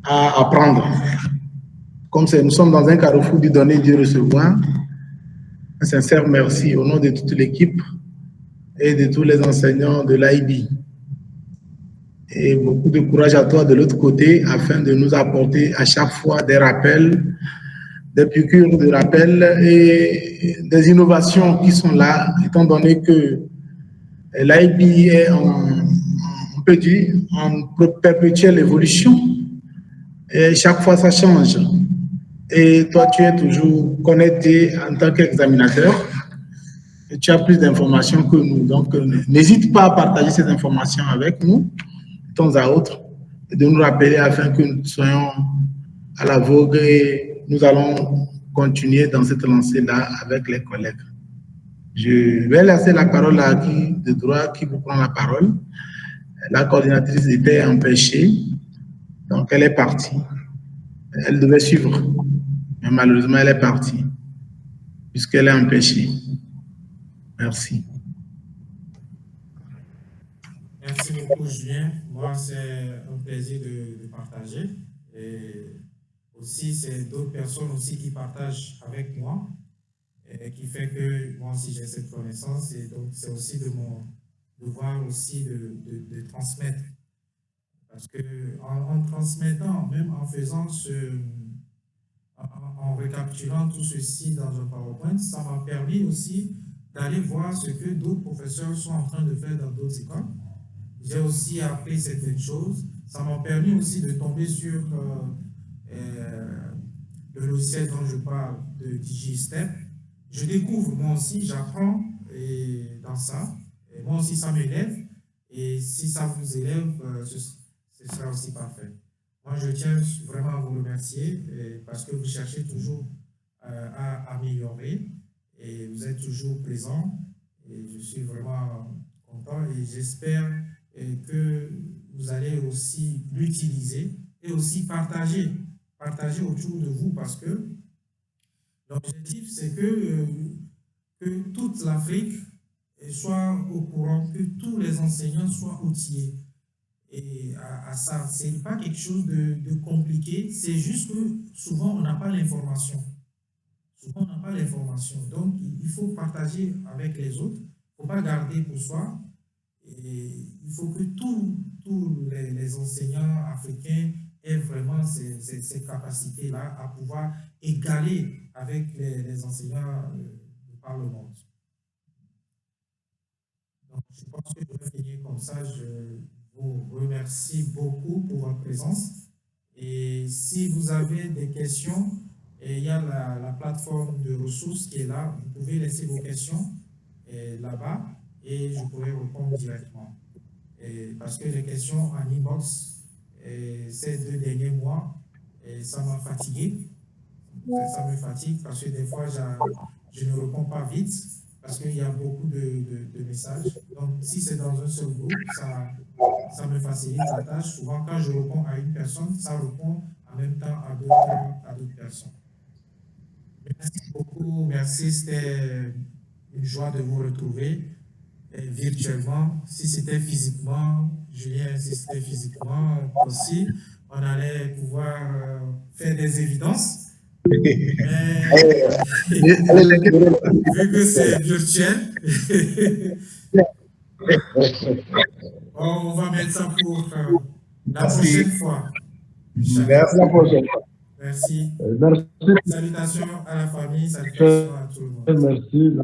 à apprendre. Comme nous sommes dans un carrefour du donner, du recevoir, un sincère merci au nom de toute l'équipe et de tous les enseignants de l'IB. Et beaucoup de courage à toi de l'autre côté afin de nous apporter à chaque fois des rappels, des piqûres de rappel et des innovations qui sont là, étant donné que l'IB est on peut dire, en perpétuelle évolution. Et chaque fois, ça change. Et toi, tu es toujours connecté en tant qu'examinateur. Et tu as plus d'informations que nous. Donc, n'hésite pas à partager ces informations avec nous, de temps à autre, et de nous rappeler afin que nous soyons à la vogue et nous allons continuer dans cette lancée-là avec les collègues. Je vais laisser la parole à qui de droit qui vous prend la parole. La coordinatrice était empêchée, donc elle est partie. Elle devait suivre, mais malheureusement, elle est partie, puisqu'elle est empêchée. Merci. Merci beaucoup, Julien. Moi, c'est un plaisir de partager. Et aussi, c'est d'autres personnes aussi qui partagent avec moi, et qui fait que moi aussi j'ai cette connaissance. Et donc, c'est aussi de mon devoir aussi de transmettre. Parce que en transmettant, même en faisant en récapitulant tout ceci dans un PowerPoint, ça m'a permis aussi d'aller voir ce que d'autres professeurs sont en train de faire dans d'autres écoles. J'ai aussi appris certaines choses. Ça m'a permis aussi de tomber sur le logiciel dont je parle, de DigiStep. Je découvre moi aussi, j'apprends dans ça. Et moi aussi, ça m'élève. Et si ça vous élève, ce sera aussi parfait. Moi, je tiens vraiment à vous remercier parce que vous cherchez toujours à améliorer et vous êtes toujours présent. Et je suis vraiment content et j'espère que vous allez aussi l'utiliser et aussi partager autour de vous parce que l'objectif, c'est que toute l'Afrique soit au courant, que tous les enseignants soient outillés et à ça. Ce n'est pas quelque chose de compliqué, c'est juste que souvent on n'a pas l'information. Souvent on n'a pas l'information. Donc il faut partager avec les autres, il ne faut pas garder pour soi. Et il faut que tous les enseignants africains aient vraiment ces capacités-là à pouvoir égaler avec les enseignants de par le monde. Donc, je pense que je vais finir comme ça. Je vous remercie beaucoup pour votre présence. Et si vous avez des questions, il y a la plateforme de ressources qui est là. Vous pouvez laisser vos questions là-bas et je pourrai répondre directement. Parce que les questions en inbox, ces 2 derniers mois, ça m'a fatigué. Ça me fatigue parce que des fois, je ne réponds pas vite parce qu'il y a beaucoup de messages. Donc, si c'est dans un seul groupe, ça me facilite la tâche. Souvent, quand je réponds à une personne, ça répond en même temps à d'autres personnes. Merci beaucoup. Merci. C'était une joie de vous retrouver virtuellement. Si c'était physiquement, Julien, si c'était physiquement aussi, on allait pouvoir faire des évidences. Mais vu que c'est virtuel, on va mettre ça pour la prochaine fois. Merci. La prochaine fois. Merci. Merci. Salutations à la famille, salutations à tout le monde. Merci.